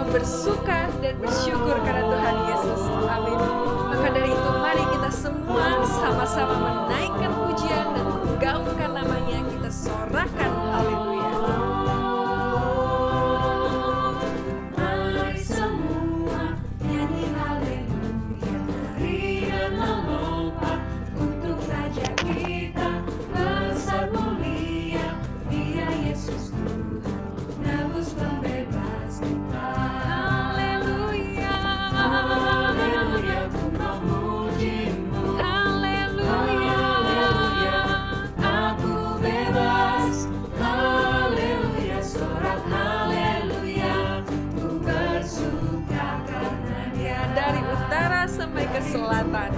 mau bersuka dan bersyukur karena Tuhan Yesus. Amin. Maka dari itu mari kita semua sama-sama menaikkan pujian dan menggaungkan namanya, kita sorakan haleluya. Mari semua nyanyi haleluya, mari dan melompat untuk Raja kita, besar mulia Dia Yesus Tuhan, nebus pembebas kita. Haleluya, haleluya, ku memuji-Mu. Haleluya, haleluya, aku bebas. Haleluya, sorak haleluya, ku bersuka karena Dia. Dari utara sampai ke selatan,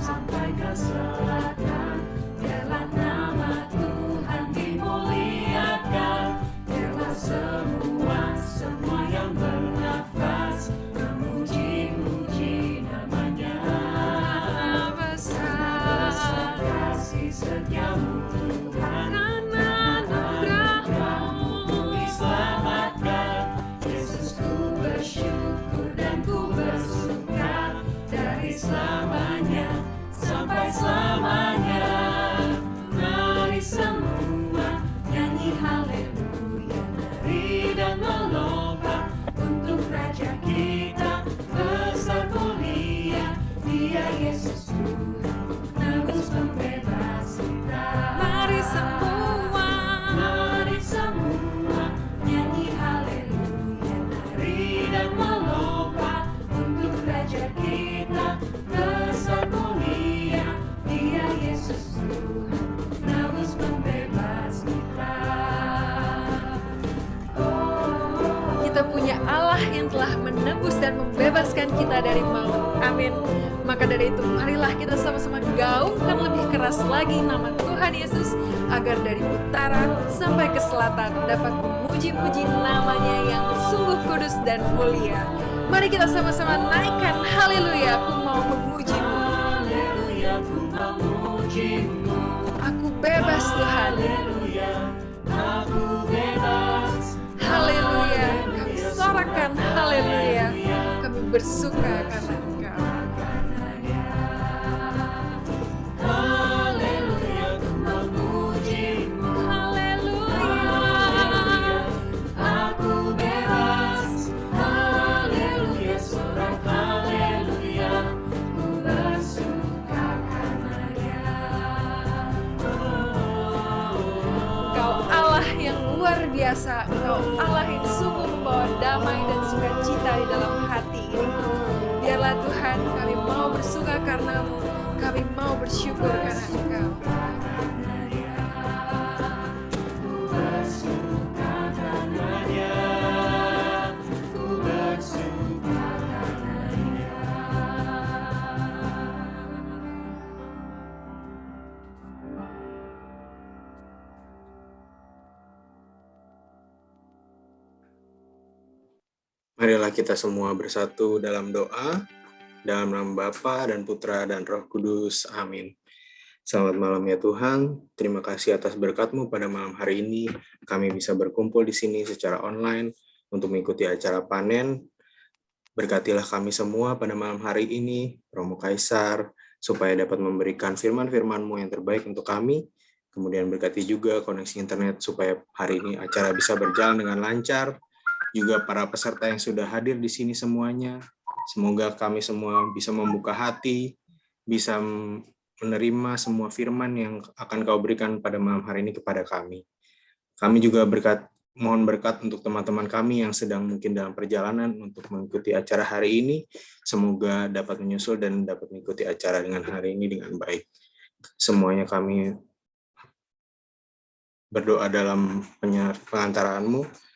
sampai ke selatan, biarlah nama Tuhan dimuliakan. Biarlah semua yang bernafas memuji-muji namanya. Besar kasih setia-Mu Tuhan, karena anugerah-Mu diselamatkan. Yesus, ku bersyukur dan ku bersuka dari selamanya sampai selamanya. Mari semua nyanyi haleluya, mari dan melompat untuk Raja kita, besar mulia Dia Yesus Tuhan, nebus pembebas kita. Mari semua nyanyi haleluya, mari dan melompat untuk Raja kita, besar mulia Dia Yesus Tuhan, nebus pembebas kita. Kita punya Allah yang telah menebus dan membebaskan kita dari maut. Amin. Maka dari itu marilah kita sama-sama gaungkan lebih keras lagi nama Tuhan Yesus, agar dari utara sampai ke selatan dapat memuji-muji namanya yang sungguh kudus dan mulia. Mari kita sama-sama naikkan haleluya, aku mau memuji-Mu. Haleluya, aku memuji-Mu. Aku bebas Tuhan. Haleluya, aku bebas. Haleluya, kami sorakan haleluya, kami bersuka karena Engkau. Haleluya, aku memuji-Mu. Haleluya, aku bebas. Haleluya, sorak haleluya, ku bersuka karena Dia. Engkau Allah yang luar biasa, Engkau Allah yang sungguh membawa damai dan sukacita di dalam hati ini. Biarlah Tuhan, kami mau bersuka karena-Mu, kami mau bersyukur karena Engkau. Ku bersuka karena Dia, ku bersuka karena Dia. Marilah kita semua bersatu dalam doa, dalam nama Bapa dan Putra dan Roh Kudus. Amin. Selamat malam ya Tuhan, terima kasih atas berkat-Mu pada malam hari ini. Kami bisa berkumpul di sini secara online untuk mengikuti acara panen. Berkatilah kami semua pada malam hari ini, Romo Kaisar, supaya dapat memberikan firman-firman-Mu yang terbaik untuk kami. Kemudian berkati juga koneksi internet supaya hari ini acara bisa berjalan dengan lancar. Juga para peserta yang sudah hadir di sini semuanya. Semoga kami semua bisa membuka hati, bisa menerima semua firman yang akan Kau berikan pada malam hari ini kepada kami. Kami juga mohon berkat untuk teman-teman kami yang sedang mungkin dalam perjalanan untuk mengikuti acara hari ini. Semoga dapat menyusul dan dapat mengikuti acara dengan hari ini dengan baik. Semuanya kami berdoa dalam pengantaran-Mu.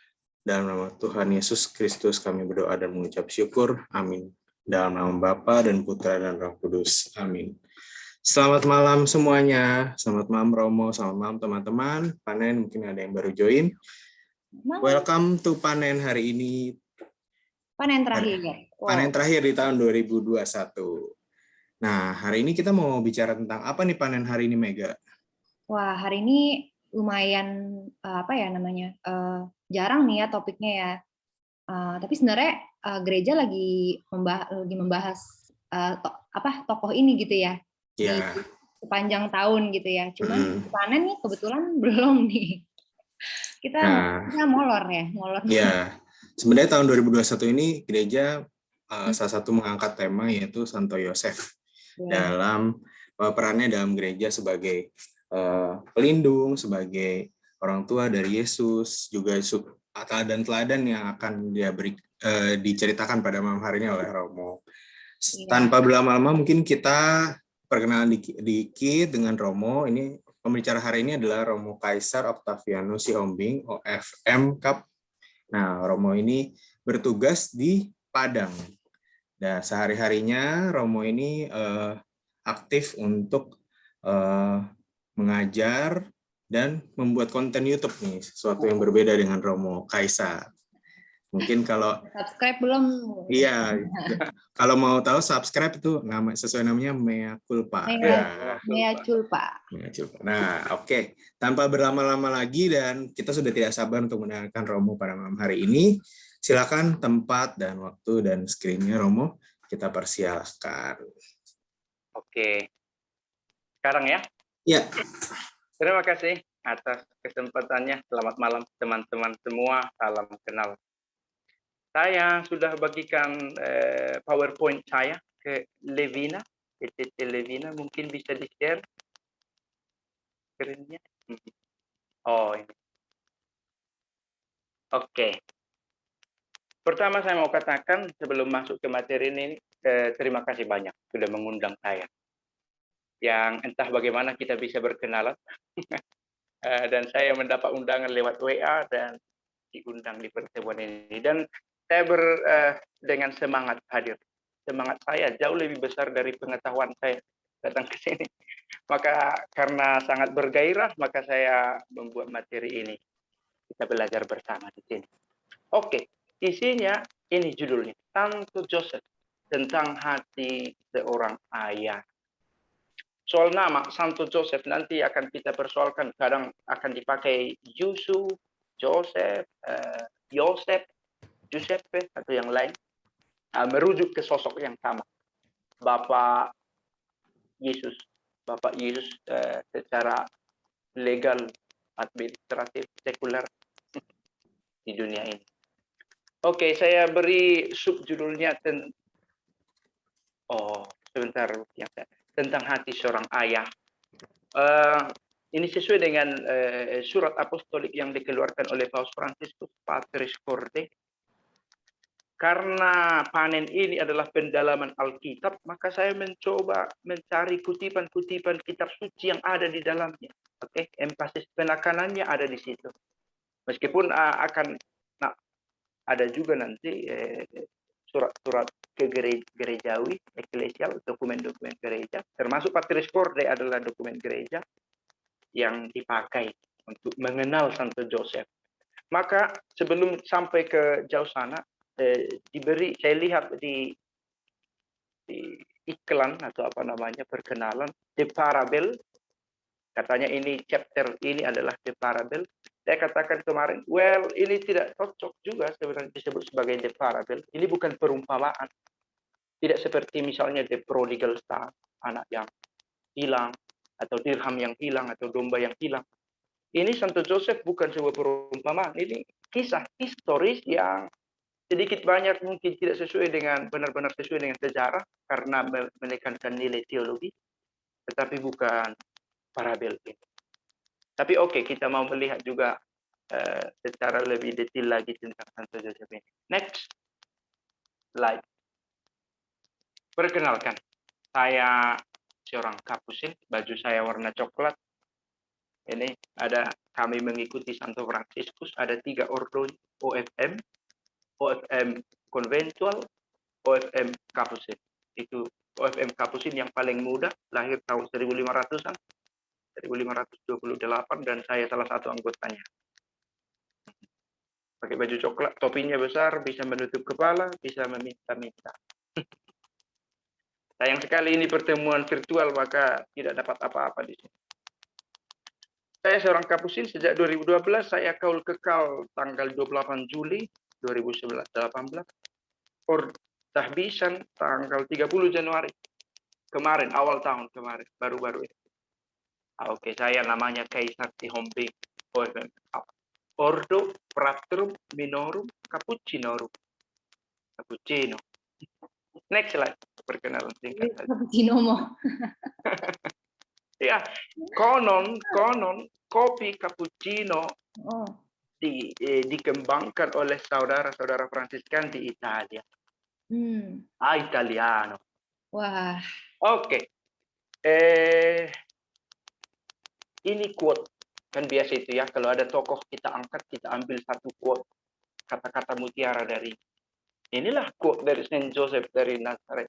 Dalam nama Tuhan Yesus Kristus kami berdoa dan mengucap syukur. Amin. Dalam nama Bapa dan Putra dan Roh Kudus. Amin. Selamat malam semuanya. Selamat malam Romo, selamat malam teman-teman. Panen mungkin ada yang baru join. Welcome to Panen hari ini. Panen terakhir. Wow. Panen terakhir di tahun 2021. Nah, hari ini kita mau bicara tentang apa nih panen hari ini, Mega? Wah, hari ini lumayan jarang nih ya topiknya ya. Tapi sebenarnya gereja lagi membahas tokoh ini gitu ya di Ya. sepanjang tahun gitu ya. Cuman Mm. panen nih kebetulan belum nih. Nah, Kita molor ya, molor. ya. Sebenarnya tahun 2021 ini gereja salah satu mengangkat tema yaitu Santo Yosef Ya. dalam perannya dalam gereja sebagai pelindung, sebagai orang tua dari Yesus, juga teladan-teladan yang akan diceritakan pada malam hari ini oleh Romo. Iya. Tanpa berlama-lama mungkin kita perkenalan dikit dengan Romo. Ini pembicara hari ini adalah Romo Kaisar Octavianus Sihombing, OFM Cup. Nah, Romo ini bertugas di Padang. Dan sehari-harinya Romo ini aktif untuk mengajar dan membuat konten YouTube nih, sesuatu yang berbeda dengan Romo Kaisar. Mungkin kalau Subscribe belum? iya, kalau mau tahu subscribe itu sesuai namanya Mea Culpa. Mea Culpa. Nah, oke. Tanpa berlama-lama lagi dan kita sudah tidak sabar untuk mendengarkan Romo pada malam hari ini. Silakan tempat dan waktu dan screen-nya Romo kita persilakan. Oke. Sekarang ya. Ya. Terima kasih atas kesempatannya. Selamat malam teman-teman semua. Salam kenal. Saya sudah bagikan PowerPoint saya ke Levina, PTT Levina. Mungkin bisa di-share screen-nya. Oh, ini. Oke. Pertama saya mau katakan sebelum masuk ke materi ini, terima kasih banyak sudah mengundang saya. Yang entah bagaimana kita bisa berkenalan. Dan saya mendapat undangan lewat WA dan diundang di pertemuan ini. Dan saya dengan semangat hadir. Semangat saya jauh lebih besar dari pengetahuan saya datang ke sini. Maka karena sangat bergairah, maka saya membuat materi ini. Kita belajar bersama di sini. Oke, isinya ini judulnya. Santo Joseph, tentang hati seorang ayah. Soal nama Santo Joseph nanti akan kita persoalkan, kadang akan dipakai Yusuf, Joseph, Yosef, Giuseppe atau yang lain, merujuk ke sosok yang sama, Bapak Yesus secara legal, administratif, sekuler di dunia ini. Oke, saya beri subjudulnya tentang hati seorang ayah. Ini sesuai dengan surat apostolik yang dikeluarkan oleh Paus Fransiskus, Patris Corde. Karena panen ini adalah pendalaman Alkitab, maka saya mencoba mencari kutipan-kutipan kitab suci yang ada di dalamnya. Oke, empasis penekanannya ada di situ. Meskipun ada juga nanti surat-surat gerejawi, eklesial, dokumen-dokumen gereja, termasuk Patris Corde adalah dokumen gereja yang dipakai untuk mengenal Santo Joseph. Maka sebelum sampai ke jauh sana, saya lihat di iklan atau perkenalan The Parable, katanya ini chapter ini adalah The Parable. Saya katakan kemarin, ini tidak cocok juga sebenarnya disebut sebagai The Parable. Ini bukan perumpamaan, tidak seperti misalnya The Prodigal Son, anak yang hilang, atau dirham yang hilang, atau domba yang hilang. Ini Santo Joseph bukan sebuah perumpamaan, ini kisah historis yang sedikit banyak mungkin tidak benar-benar sesuai dengan sejarah karena menekankan nilai teologi, tetapi bukan parabel ini. Tapi oke, kita mau melihat juga secara lebih detail lagi tentang Santo Joseph ini. Next slide. Perkenalkan, saya seorang kapusin, baju saya warna coklat. Ini kami mengikuti Santo Fransiskus, ada 3 ordo OFM, OFM konventual, OFM Kapusin. Itu OFM Kapusin yang paling muda, lahir tahun 1500-an, 1528, dan saya salah satu anggotanya. Pakai baju coklat, topinya besar, bisa menutup kepala, bisa meminta-minta. Sayang sekali ini pertemuan virtual, maka tidak dapat apa-apa di sini. Saya seorang kapusin sejak 2012, saya kaul kekal tanggal 28 Juli 2018, or tahbisan tanggal 30 Januari kemarin, awal tahun kemarin, baru-baru ini. Oke, saya namanya Kaisar Tihombing, Ordo Fratrum Minorum Cappuccinorum. Cappuccino. Next slide, perkenalan singkat. Cappuccino mo. Ya, konon kopi cappuccino Oh. dikembangkan oleh saudara-saudara Fransiskan di Italia. Italiano. Wah. Oke. Ini quote. Kan biasa itu ya, kalau ada tokoh kita angkat, kita ambil satu quote. Kata-kata mutiara dari. Inilah quote dari Saint Joseph dari Nazaret.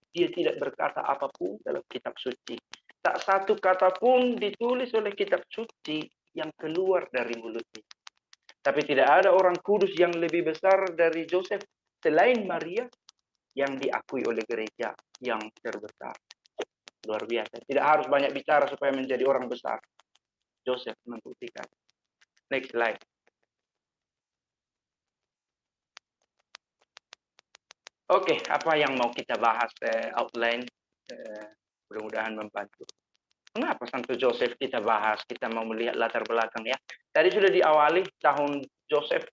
Dia tidak berkata apapun dalam kitab suci. Tak satu kata pun ditulis oleh kitab suci yang keluar dari mulutnya. Tapi tidak ada orang kudus yang lebih besar dari Joseph selain Maria yang diakui oleh gereja yang terbesar. Luar biasa. Tidak harus banyak bicara supaya menjadi orang besar. Joseph membuktikan. Next slide. Oke, apa yang mau kita bahas outline? Mudah-mudahan membantu. Kenapa Santo Joseph kita bahas? Kita mau melihat latar belakang ya. Tadi sudah diawali tahun Joseph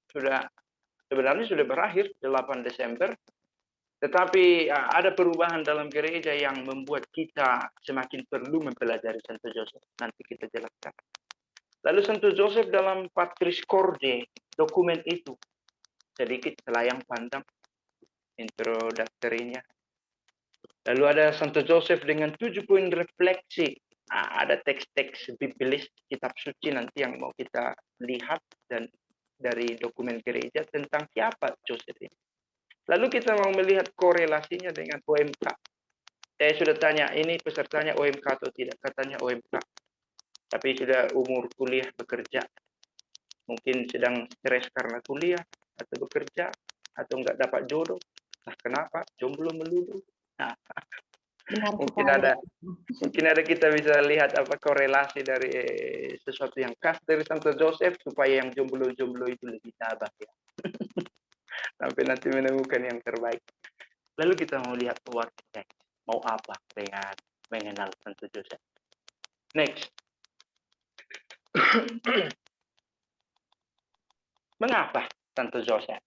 sebenarnya sudah berakhir 8 Desember. Tetapi ada perubahan dalam gereja yang membuat kita semakin perlu mempelajari Santo Joseph. Nanti kita jelaskan. Lalu Santo Joseph dalam Patris Corde, dokumen itu sedikit selayang pandang introductorinya. Lalu ada Santo Joseph dengan 7 poin refleksi. Ada teks-teks biblis kitab suci nanti yang mau kita lihat dan dari dokumen gereja tentang siapa Joseph ini. Lalu kita mau melihat korelasinya dengan OMK. Saya sudah tanya, ini pesertanya OMK atau tidak? Katanya OMK. Tapi sudah umur kuliah bekerja. Mungkin sedang stres karena kuliah atau bekerja atau enggak dapat jodoh. Nah, kenapa? Jomblo melulu. Nah, mungkin ada kita bisa lihat apa korelasi dari sesuatu yang khas dari Santo Joseph supaya yang jomblo-jomblo itu lebih tabah ya. Sampai nanti menemukan yang terbaik. Lalu kita mau lihat what next. Mau apa dengan mengenal Santo Joseph. Next. Mengapa Santo Joseph?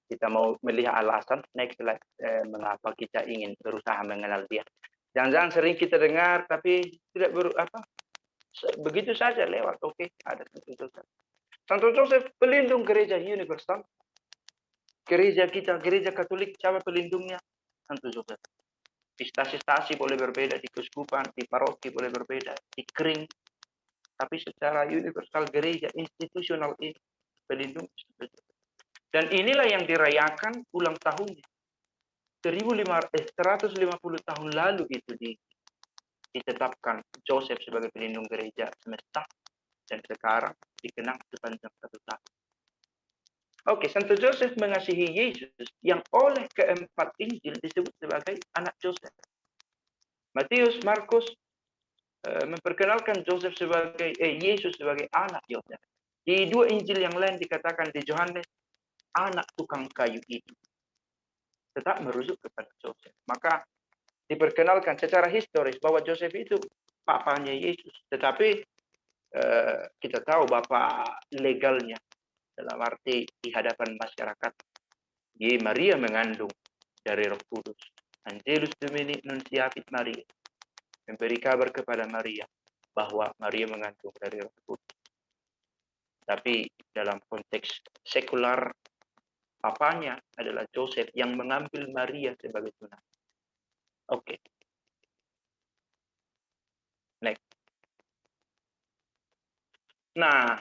Kita mau melihat alasan, next slide, mengapa kita ingin berusaha mengenal dia. Jangan-jangan sering kita dengar, tapi tidak begitu saja lewat. Oke, ada Santo Joseph. Santo Joseph pelindung gereja universal. Gereja kita, gereja Katolik, siapa pelindungnya? Santo Joseph. Stasi-stasi boleh berbeda, di keuskupan, di paroki boleh berbeda, di kring. Tapi secara universal gereja institusional ini pelindung Santo Joseph. Dan inilah yang dirayakan ulang tahunnya. 150 tahun lalu itu ditetapkan Joseph sebagai pelindung gereja semesta. Dan sekarang dikenang sepanjang 1 tahun. Oke, Santo Joseph mengasihi Yesus yang oleh keempat Injil disebut sebagai anak Joseph. Matius, Markus memperkenalkan Yesus sebagai anak Yosef. Di 2 Injil yang lain dikatakan di Yohanes, anak tukang kayu itu. Tetap merujuk kepada Joseph. Maka diperkenalkan secara historis bahwa Joseph itu papanya Yesus. Tetapi kita tahu bapak legalnya dalam arti di hadapan masyarakat. Maria mengandung dari Roh Kudus. Angelus Domini nunciavit Maria. Memberi kabar kepada Maria bahwa Maria mengandung dari Roh Kudus. Tapi dalam konteks sekular, papanya adalah Joseph yang mengambil Maria sebagai tunangan. Oke. Next. Nah,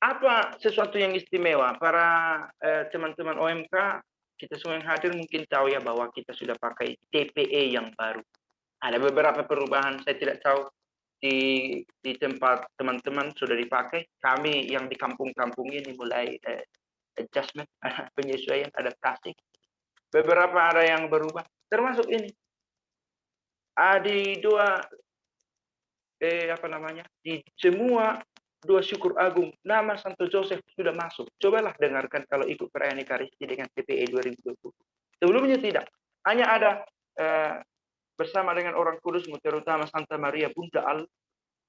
apa sesuatu yang istimewa? Para teman-teman OMK, kita semua yang hadir mungkin tahu ya bahwa kita sudah pakai TPE yang baru. Ada beberapa perubahan, saya tidak tahu di tempat teman-teman sudah dipakai. Kami yang di kampung-kampung ini mulai adjustment, penyesuaian, adaptasi. Beberapa ada yang berubah, termasuk ini. Di semua dua syukur agung, nama Santo Joseph sudah masuk. Cobalah dengarkan kalau ikut perayaan Ekaristi dengan TPE 2020. Sebelumnya tidak. Hanya ada bersama dengan orang kudus, terutama Santa Maria Bunda Allah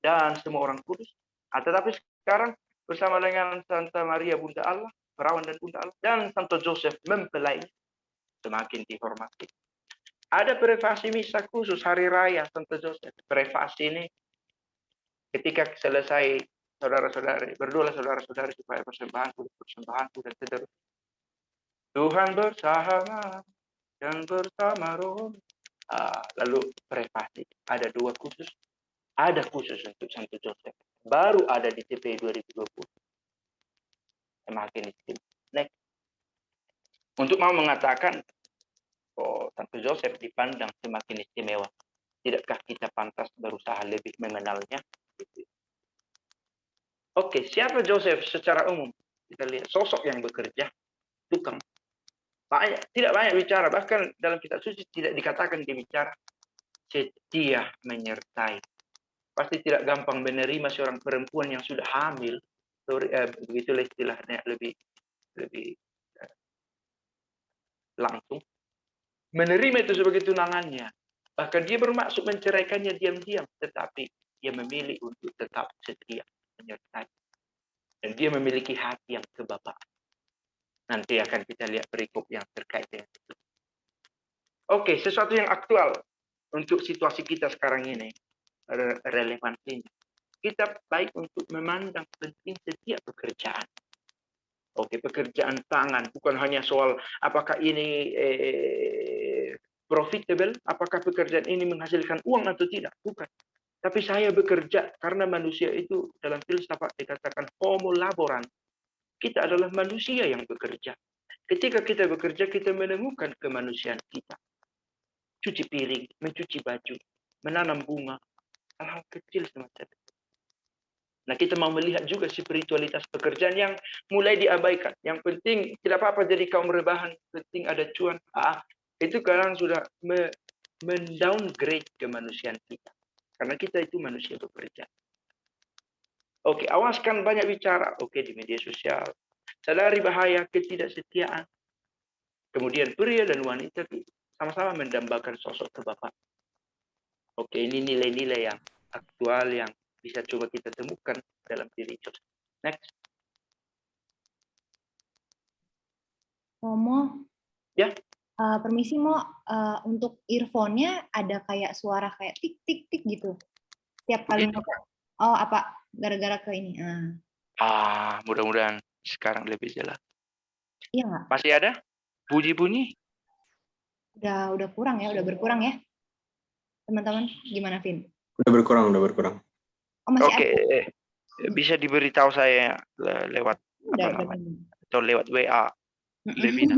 dan semua orang kudus. Tetapi sekarang bersama dengan Santa Maria Bunda Allah, perawan dan Bunda Allah, dan Santo Joseph mempelainya, semakin dihormati. Ada privasi misa khusus hari raya Santo Joseph. Privasi ini ketika selesai saudara-saudari, berdoa saudara-saudari supaya persembahanku dan seterusnya. Tuhan bersama dan bersama roh. Lalu privasi. Ada dua khusus. Ada khusus untuk Santo Joseph. Baru ada di TPE 2020. Semakin istimewa. Next. Untuk mau mengatakan, Santo Joseph dipandang semakin istimewa. Tidakkah kita pantas berusaha lebih mengenalnya? Oke, siapa Joseph secara umum? Kita lihat sosok yang bekerja, tukang. Tidak banyak bicara, bahkan dalam kitab suci tidak dikatakan dia bicara. Setia menyertai. Pasti tidak gampang menerima seorang perempuan yang sudah hamil. Begitulah istilahnya, lebih langsung. Menerima itu sebagai tunangannya. Bahkan dia bermaksud menceraikannya diam-diam, tetapi dia memilih untuk tetap setia menyertai. Dan dia memiliki hati yang kebapaan. Nanti akan kita lihat berikut yang terkait dengan itu. Oke, sesuatu yang aktual untuk situasi kita sekarang ini, relevansinya. Kita baik untuk memandang penting setiap pekerjaan. Oke, pekerjaan tangan bukan hanya soal apakah ini profitable, apakah pekerjaan ini menghasilkan uang atau tidak, bukan. Tapi saya bekerja karena manusia itu dalam filsafat dikatakan homo laborans. Kita adalah manusia yang bekerja. Ketika kita bekerja, kita menemukan kemanusiaan kita. Cuci piring, mencuci baju, menanam bunga, hal-hal kecil semacam itu. Nah, kita mau melihat juga spiritualitas pekerjaan yang mulai diabaikan. Yang penting tidak apa-apa jadi kaum rebahan, penting ada cuan. Itu kadang sudah mendowngrade kemanusiaan kita. Karena kita itu manusia bekerja. Oke, awaskan banyak bicara. Oke, di media sosial. Sadari bahaya ketidaksetiaan. Kemudian pria dan wanita sama-sama mendambakan sosok kebapaan. Oke, ini nilai-nilai yang aktual yang bisa coba kita temukan dalam diri Joseph. Next. Mo, Ya. Permisi Mo, untuk earphone-nya ada kayak suara kayak tik tik tik gitu. Tiap kali oh apa gara-gara ke ini? Mudah-mudahan sekarang lebih jelas. Iya nggak? Masih ada bunyi-bunyi? Udah kurang ya, udah berkurang ya. Teman-teman, gimana Vin? Udah berkurang. Oh, masih Oke, ada. bisa diberitahu saya lewat atau lewat WA lebih.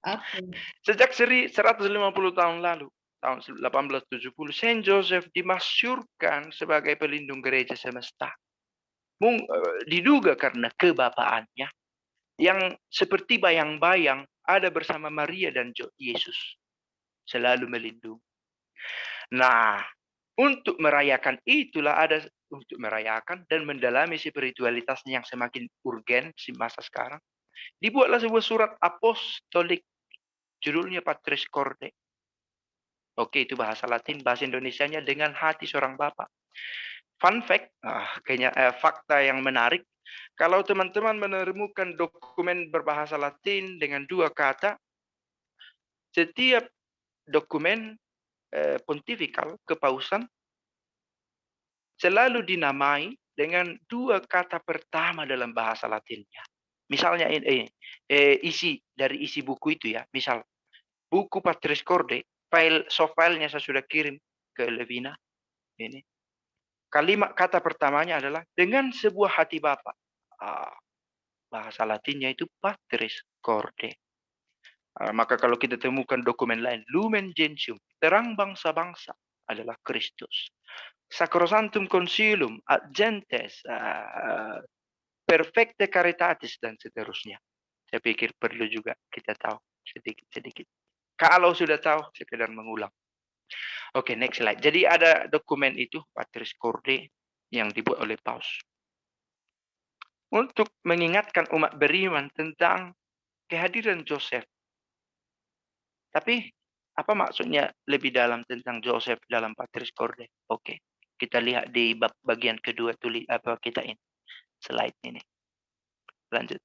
Okay. Sejak 150 tahun lalu, tahun 1870, Saint Joseph dimasyurkan sebagai pelindung gereja semesta. Diduga karena kebapaannya yang seperti bayang-bayang ada bersama Maria dan Yesus, selalu melindungi. Nah, untuk merayakan itulah ada untuk merayakan dan mendalami spiritualitasnya yang semakin urgen di masa sekarang. Dibuatlah sebuah surat apostolik, judulnya Patris Corde. Oke, itu bahasa Latin, bahasa Indonesianya dengan hati seorang bapak. Fun fact, fakta yang menarik, kalau teman-teman menemukan dokumen berbahasa Latin dengan dua kata, setiap dokumen pontifikal, kepausan, selalu dinamai dengan dua kata pertama dalam bahasa Latinnya. Misalnya isi buku itu ya, misal buku Patris Corde, soft filenya saya sudah kirim ke Levina. Ini kalimat kata pertamanya adalah dengan sebuah hati Bapa. Bahasa Latinnya itu Patris Corde. Maka kalau kita temukan dokumen lain, Lumen Gentium, terang bangsa-bangsa adalah Kristus. Sacrosanctum Concilium, ad gentes, perfecte caritatis, dan seterusnya. Saya pikir perlu juga kita tahu sedikit-sedikit. Kalau sudah tahu, sekedar mengulang. Oke, next slide. Jadi ada dokumen itu, Patris Corde, yang dibuat oleh Paus. untuk mengingatkan umat beriman tentang kehadiran Joseph. Tapi apa maksudnya lebih dalam tentang Joseph dalam Patris Corde? Oke, kita lihat di bagian kedua kita ini, slide ini. Lanjut.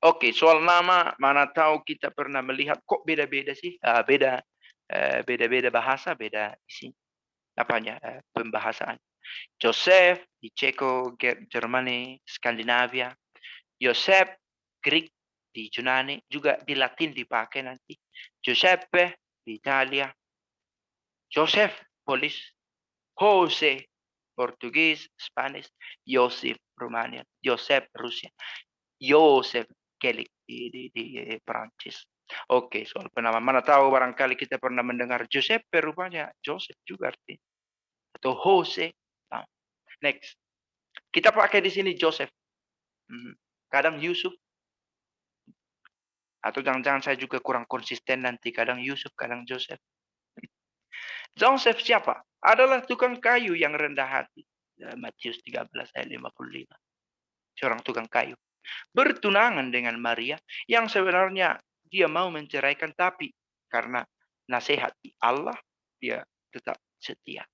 Oke, soal nama, mana tahu kita pernah melihat kok beda-beda sih? Beda-beda bahasa, beda isi pembahasan. Joseph di Ceko, Germany, Skandinavia. Joseph Greek di Yunani, juga di Latin dipakai nanti. Giuseppe di Italia. Joseph Polis. Jose Portugis, Spanish. Joseph Romania. Joseph Rusia. Joseph Gaelic di Perancis. Oke, soal penamaan. Mana tahu barangkali kita pernah mendengar Giuseppe, rupanya Joseph juga artinya. Atau Jose. Nah, next. Kita pakai di sini Joseph. Kadang Yusuf. Atau jangan-jangan saya juga kurang konsisten nanti. Kadang Yusuf, kadang Joseph. Joseph siapa? Adalah tukang kayu yang rendah hati. Matius 13 ayat 55. Seorang tukang kayu. Bertunangan dengan Maria yang sebenarnya dia mau menceraikan, tapi karena nasihat Allah dia tetap setia.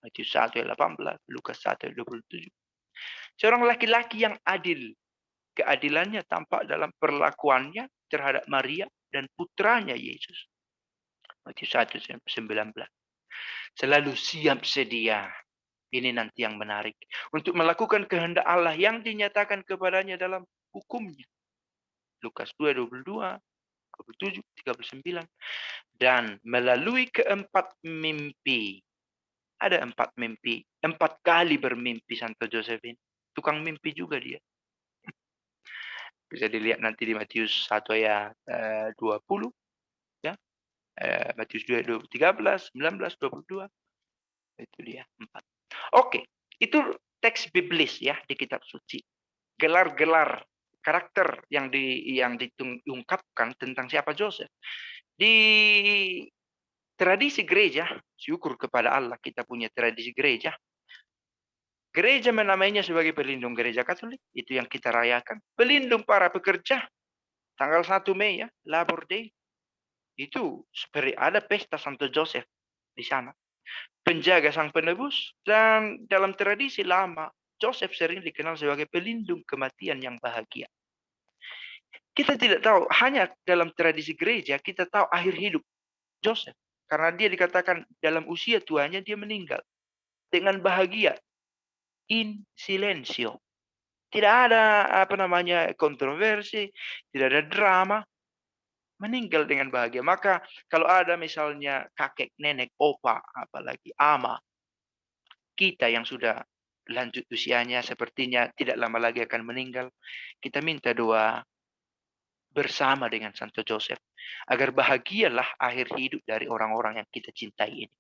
Matius 1 ayat 18, Lukas 1 ayat 27. Seorang laki-laki yang adil. Keadilannya tampak dalam perlakuannya terhadap Maria dan putranya Yesus. Matius 1 ayat 19. Selalu siap sedia. Ini nanti yang menarik. Untuk melakukan kehendak Allah yang dinyatakan kepadanya dalam hukumnya. Lukas 2, 22, 27, 39. Dan melalui keempat mimpi. Ada 4 mimpi. 4 kali bermimpi Santo Joseph ini. Tukang mimpi juga dia. Bisa dilihat nanti di Matius 1 ayat 20. Ya. Matius 2, 13, 19, 22. Itu dia 4. Oke. Itu teks biblis ya di kitab suci. Gelar-gelar karakter yang diungkapkan tentang siapa Joseph. Di tradisi gereja, syukur kepada Allah kita punya tradisi gereja. Gereja menamainya sebagai pelindung gereja Katolik, itu yang kita rayakan. Pelindung para pekerja, tanggal 1 Mei ya, Labor Day. Itu seperti ada pesta Santo Joseph di sana. Penjaga sang penebus, dan dalam tradisi lama, Joseph sering dikenal sebagai pelindung kematian yang bahagia. Kita tidak tahu, hanya dalam tradisi gereja kita tahu akhir hidup Joseph. Karena dia dikatakan dalam usia tuanya dia meninggal. Dengan bahagia. In silencio. Tidak ada kontroversi, tidak ada drama. Meninggal dengan bahagia. Maka kalau ada misalnya kakek, nenek, opa, apalagi ama, kita yang sudah lanjut usianya sepertinya tidak lama lagi akan meninggal. Kita minta doa bersama dengan Santo Joseph. Agar bahagialah akhir hidup dari orang-orang yang kita cintai ini.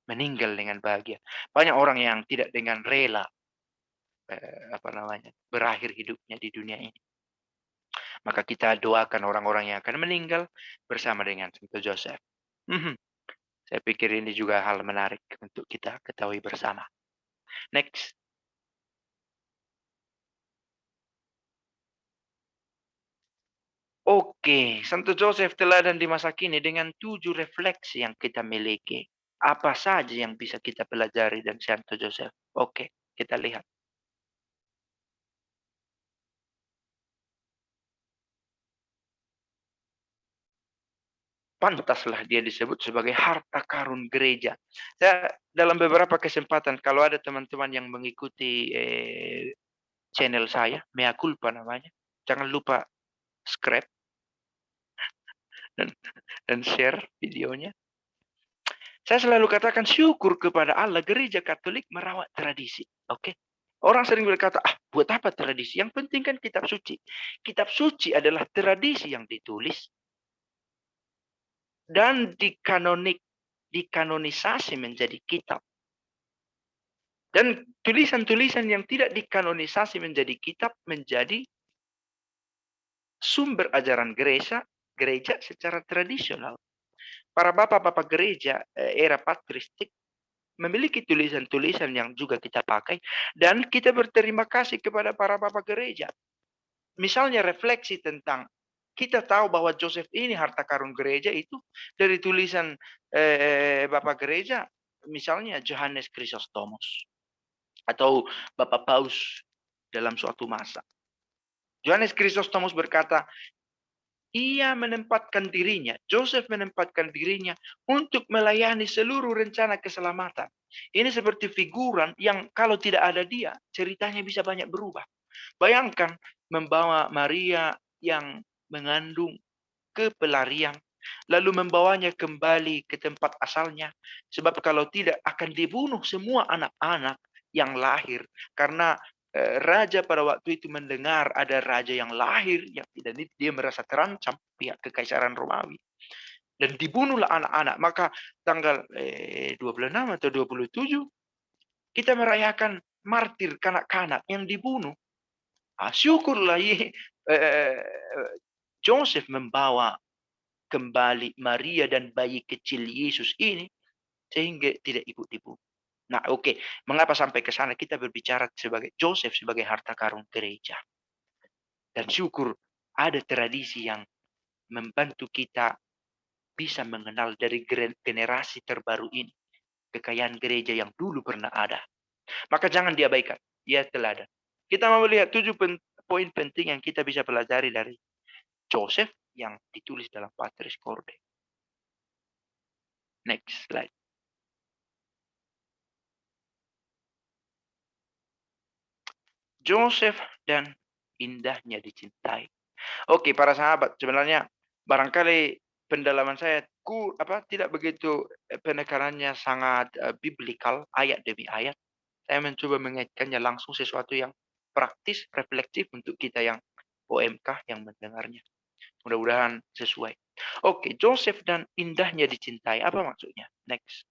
Meninggal dengan bahagia. Banyak orang yang tidak dengan rela berakhir hidupnya di dunia ini. Maka kita doakan orang-orang yang akan meninggal bersama dengan Santo Joseph. Saya pikir ini juga hal menarik untuk kita ketahui bersama. Next. Oke, Santo Joseph teladan di masa kini dengan 7 refleksi yang kita miliki. Apa saja yang bisa kita pelajari dari Santo Joseph? Oke, kita lihat. Pantaslah dia disebut sebagai harta karun gereja. Saya dalam beberapa kesempatan, kalau ada teman-teman yang mengikuti channel saya, Mea Culpa namanya, jangan lupa subscribe dan share videonya. Saya selalu katakan syukur kepada Allah, gereja Katolik merawat tradisi. Oke? Orang sering berkata, buat apa tradisi? Yang penting kan kitab suci. Kitab suci adalah tradisi yang ditulis dan dikanonisasi menjadi kitab. Dan tulisan-tulisan yang tidak dikanonisasi menjadi kitab menjadi sumber ajaran gereja secara tradisional. Para bapak-bapak gereja era patristik memiliki tulisan-tulisan yang juga kita pakai, dan kita berterima kasih kepada para bapak gereja. Misalnya refleksi tentang kita tahu bahwa Joseph ini harta karun gereja itu dari tulisan bapak gereja, misalnya Johannes Chrysostomus atau Bapak Paus dalam suatu masa. Johannes Chrysostomus berkata, Joseph menempatkan dirinya untuk melayani seluruh rencana keselamatan. Ini seperti figuran yang kalau tidak ada dia, ceritanya bisa banyak berubah. Bayangkan membawa Maria yang mengandung ke pelarian, lalu membawanya kembali ke tempat asalnya. Sebab kalau tidak akan dibunuh semua anak-anak yang lahir. Karena raja pada waktu itu mendengar ada raja yang lahir, yang tidak, dia merasa terancam pihak kekaisaran Romawi. Dan dibunuhlah anak-anak. Maka tanggal 26 atau 27, kita merayakan martir kanak-kanak yang dibunuh. Syukurlah Joseph membawa kembali Maria dan bayi kecil Yesus ini sehingga tidak ikut dibunuh. Nah, oke. Mengapa sampai ke sana? Kita berbicara sebagai Joseph sebagai harta karun gereja. Dan syukur ada tradisi yang membantu kita bisa mengenal dari generasi terbaru ini kekayaan gereja yang dulu pernah ada. Maka jangan diabaikan. Dia teladan. Kita mau melihat 7 poin penting yang kita bisa pelajari dari Joseph yang ditulis dalam Patris Corde. Next slide. Joseph dan indahnya dicintai. Oke, para sahabat, sebenarnya barangkali pendalaman saya tidak begitu penekanannya sangat biblikal ayat demi ayat. Saya mencoba mengaitkannya langsung sesuatu yang praktis, reflektif untuk kita yang OMK yang mendengarnya. Mudah-mudahan sesuai. Oke, Joseph dan indahnya dicintai. Apa maksudnya? Next.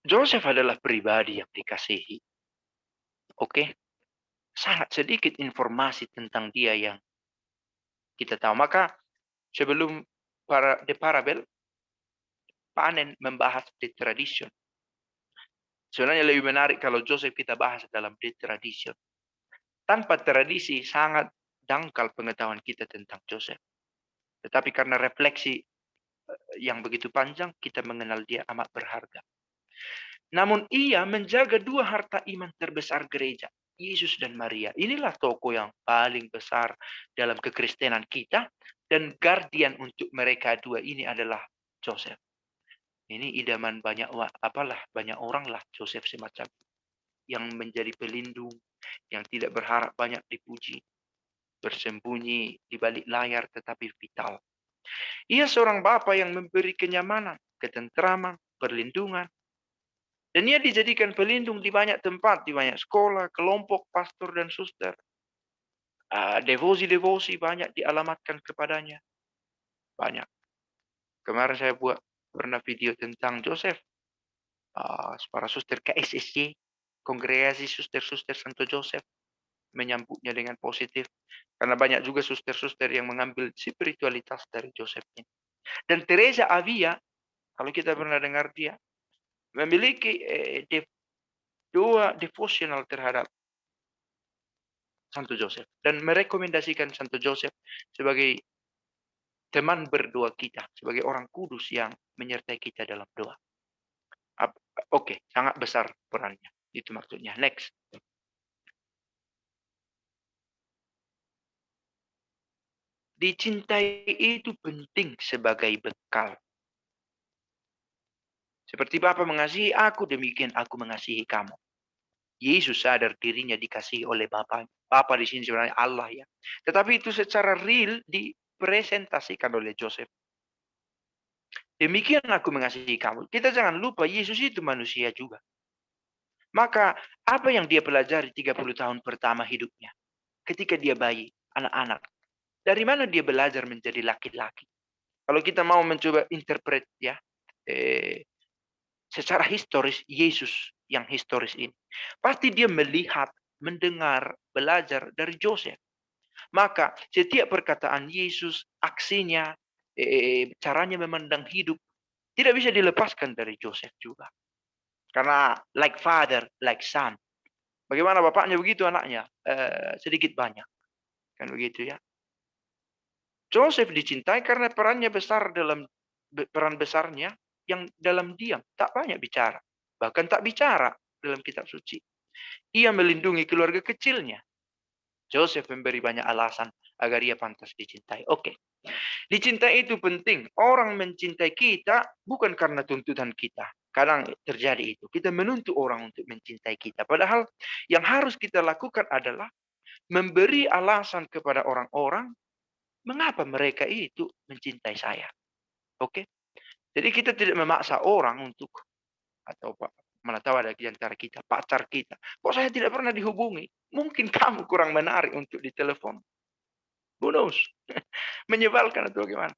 Joseph adalah pribadi yang dikasihi. Oke. Sangat sedikit informasi tentang dia yang kita tahu. Maka sebelum The Parable, Panen membahas The Tradition. Sebenarnya lebih menarik kalau Joseph kita bahas dalam The Tradition. Tanpa tradisi sangat dangkal pengetahuan kita tentang Joseph. Tetapi karena refleksi yang begitu panjang, kita mengenal dia amat berharga. Namun ia menjaga 2 harta iman terbesar gereja, Yesus dan Maria. Inilah tokoh yang paling besar dalam kekristenan kita, dan guardian untuk mereka 2 ini adalah Joseph. Ini idaman banyak orang lah Joseph semacam yang menjadi pelindung, yang tidak berharap banyak dipuji, bersembunyi di balik layar tetapi vital. Ia seorang bapa yang memberi kenyamanan, ketentraman, perlindungan. Dan ia dijadikan pelindung di banyak tempat, di banyak sekolah, kelompok, pastor, dan suster. Devosi-devosi banyak dialamatkan kepadanya. Banyak. Kemarin saya pernah video tentang Joseph. Para suster KSSJ, Kongregasi Suster-Suster Santo Joseph, menyambutnya dengan positif. Karena banyak juga suster-suster yang mengambil spiritualitas dari Joseph ini. Dan Teresa Avia, kalau kita pernah dengar dia, memiliki 2 devotional terhadap Santo Joseph. Dan merekomendasikan Santo Joseph sebagai teman berdoa kita. Sebagai orang kudus yang menyertai kita dalam doa. Oke, sangat besar perannya. Itu maksudnya. Next. Dicintai itu penting sebagai bekal. Seperti Bapa mengasihi aku, demikian aku mengasihi kamu. Yesus sadar dirinya dikasihi oleh Bapa. Bapa di sini sebenarnya Allah ya. Tetapi itu secara real dipresentasikan oleh Joseph. Demikian aku mengasihi kamu. Kita jangan lupa Yesus itu manusia juga. Maka apa yang dia pelajari 30 tahun pertama hidupnya? Ketika dia bayi, anak-anak. Dari mana dia belajar menjadi laki-laki? Kalau kita mau mencoba interpret ya, secara historis Yesus yang historis ini. Pasti dia melihat, mendengar, belajar dari Joseph. Maka setiap perkataan Yesus, aksinya, caranya memandang hidup, tidak bisa dilepaskan dari Joseph juga. Karena like father, like son. Bagaimana bapaknya begitu anaknya, sedikit banyak. Kan begitu ya. Joseph dicintai karena peran besarnya yang dalam diam, tak banyak bicara. Bahkan tak bicara dalam kitab suci. Ia melindungi keluarga kecilnya. Joseph memberi banyak alasan agar ia pantas dicintai. Oke. Dicintai itu penting. Orang mencintai kita bukan karena tuntutan kita. Kadang terjadi itu. Kita menuntut orang untuk mencintai kita. Padahal yang harus kita lakukan adalah memberi alasan kepada orang-orang mengapa mereka itu mencintai saya. Oke? Jadi kita tidak memaksa orang untuk, atau mana tahu ada di antara kita, pacar kita. Kok saya tidak pernah dihubungi? Mungkin kamu kurang menarik untuk ditelepon. Who knows? Menyebalkan atau bagaimana?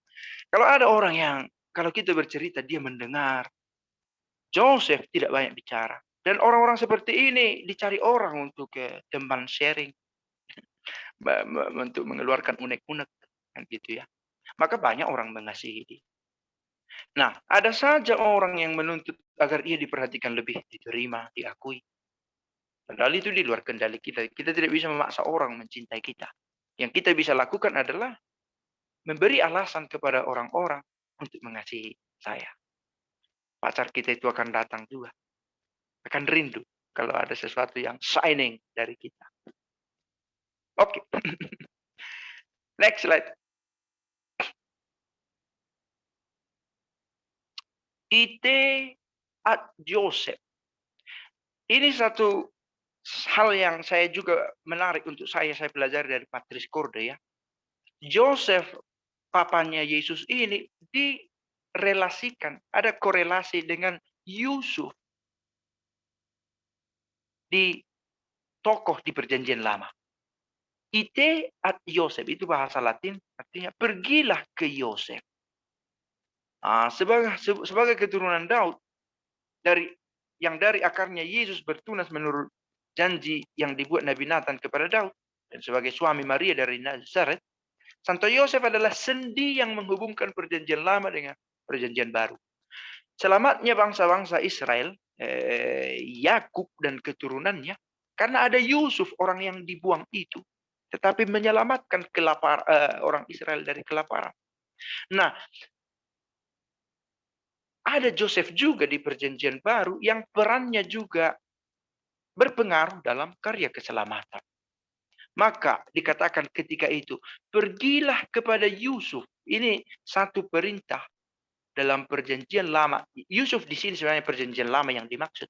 Kalau ada orang yang, kalau kita bercerita, dia mendengar. Joseph tidak banyak bicara. Dan orang-orang seperti ini dicari orang untuk teman sharing. Untuk mengeluarkan unek-unek. Kan gitu ya. Maka banyak orang mengasihi dia. Nah, ada saja orang yang menuntut agar ia diperhatikan lebih, diterima, diakui. Padahal itu di luar kendali kita. Kita tidak bisa memaksa orang mencintai kita. Yang kita bisa lakukan adalah memberi alasan kepada orang-orang untuk mengasihi saya. Pacar kita itu akan datang juga. Akan rindu kalau ada sesuatu yang shining dari kita. Oke. Next slide. Ite ad Joseph. Ini satu hal yang saya juga menarik untuk saya pelajari dari Patrice Corde ya. Joseph, papanya Yesus ini direlasikan, ada korelasi dengan Yusuf di tokoh di Perjanjian Lama. Ite ad Yosef itu bahasa Latin, artinya pergilah ke Yosef. Sebagai keturunan Daud dari akarnya Yesus bertunas menurut janji yang dibuat Nabi Nathan kepada Daud dan sebagai suami Maria dari Nazaret, Santo Yosef adalah sendi yang menghubungkan Perjanjian Lama dengan Perjanjian Baru. Selamatnya bangsa-bangsa Israel, Yakub dan keturunannya, karena ada Yusuf orang yang dibuang itu, tetapi menyelamatkan orang Israel dari kelaparan. Nah, ada Joseph juga di Perjanjian Baru yang perannya juga berpengaruh dalam karya keselamatan. Maka dikatakan ketika itu, pergilah kepada Yusuf. Ini satu perintah dalam Perjanjian Lama. Yusuf di sini sebenarnya Perjanjian Lama yang dimaksud.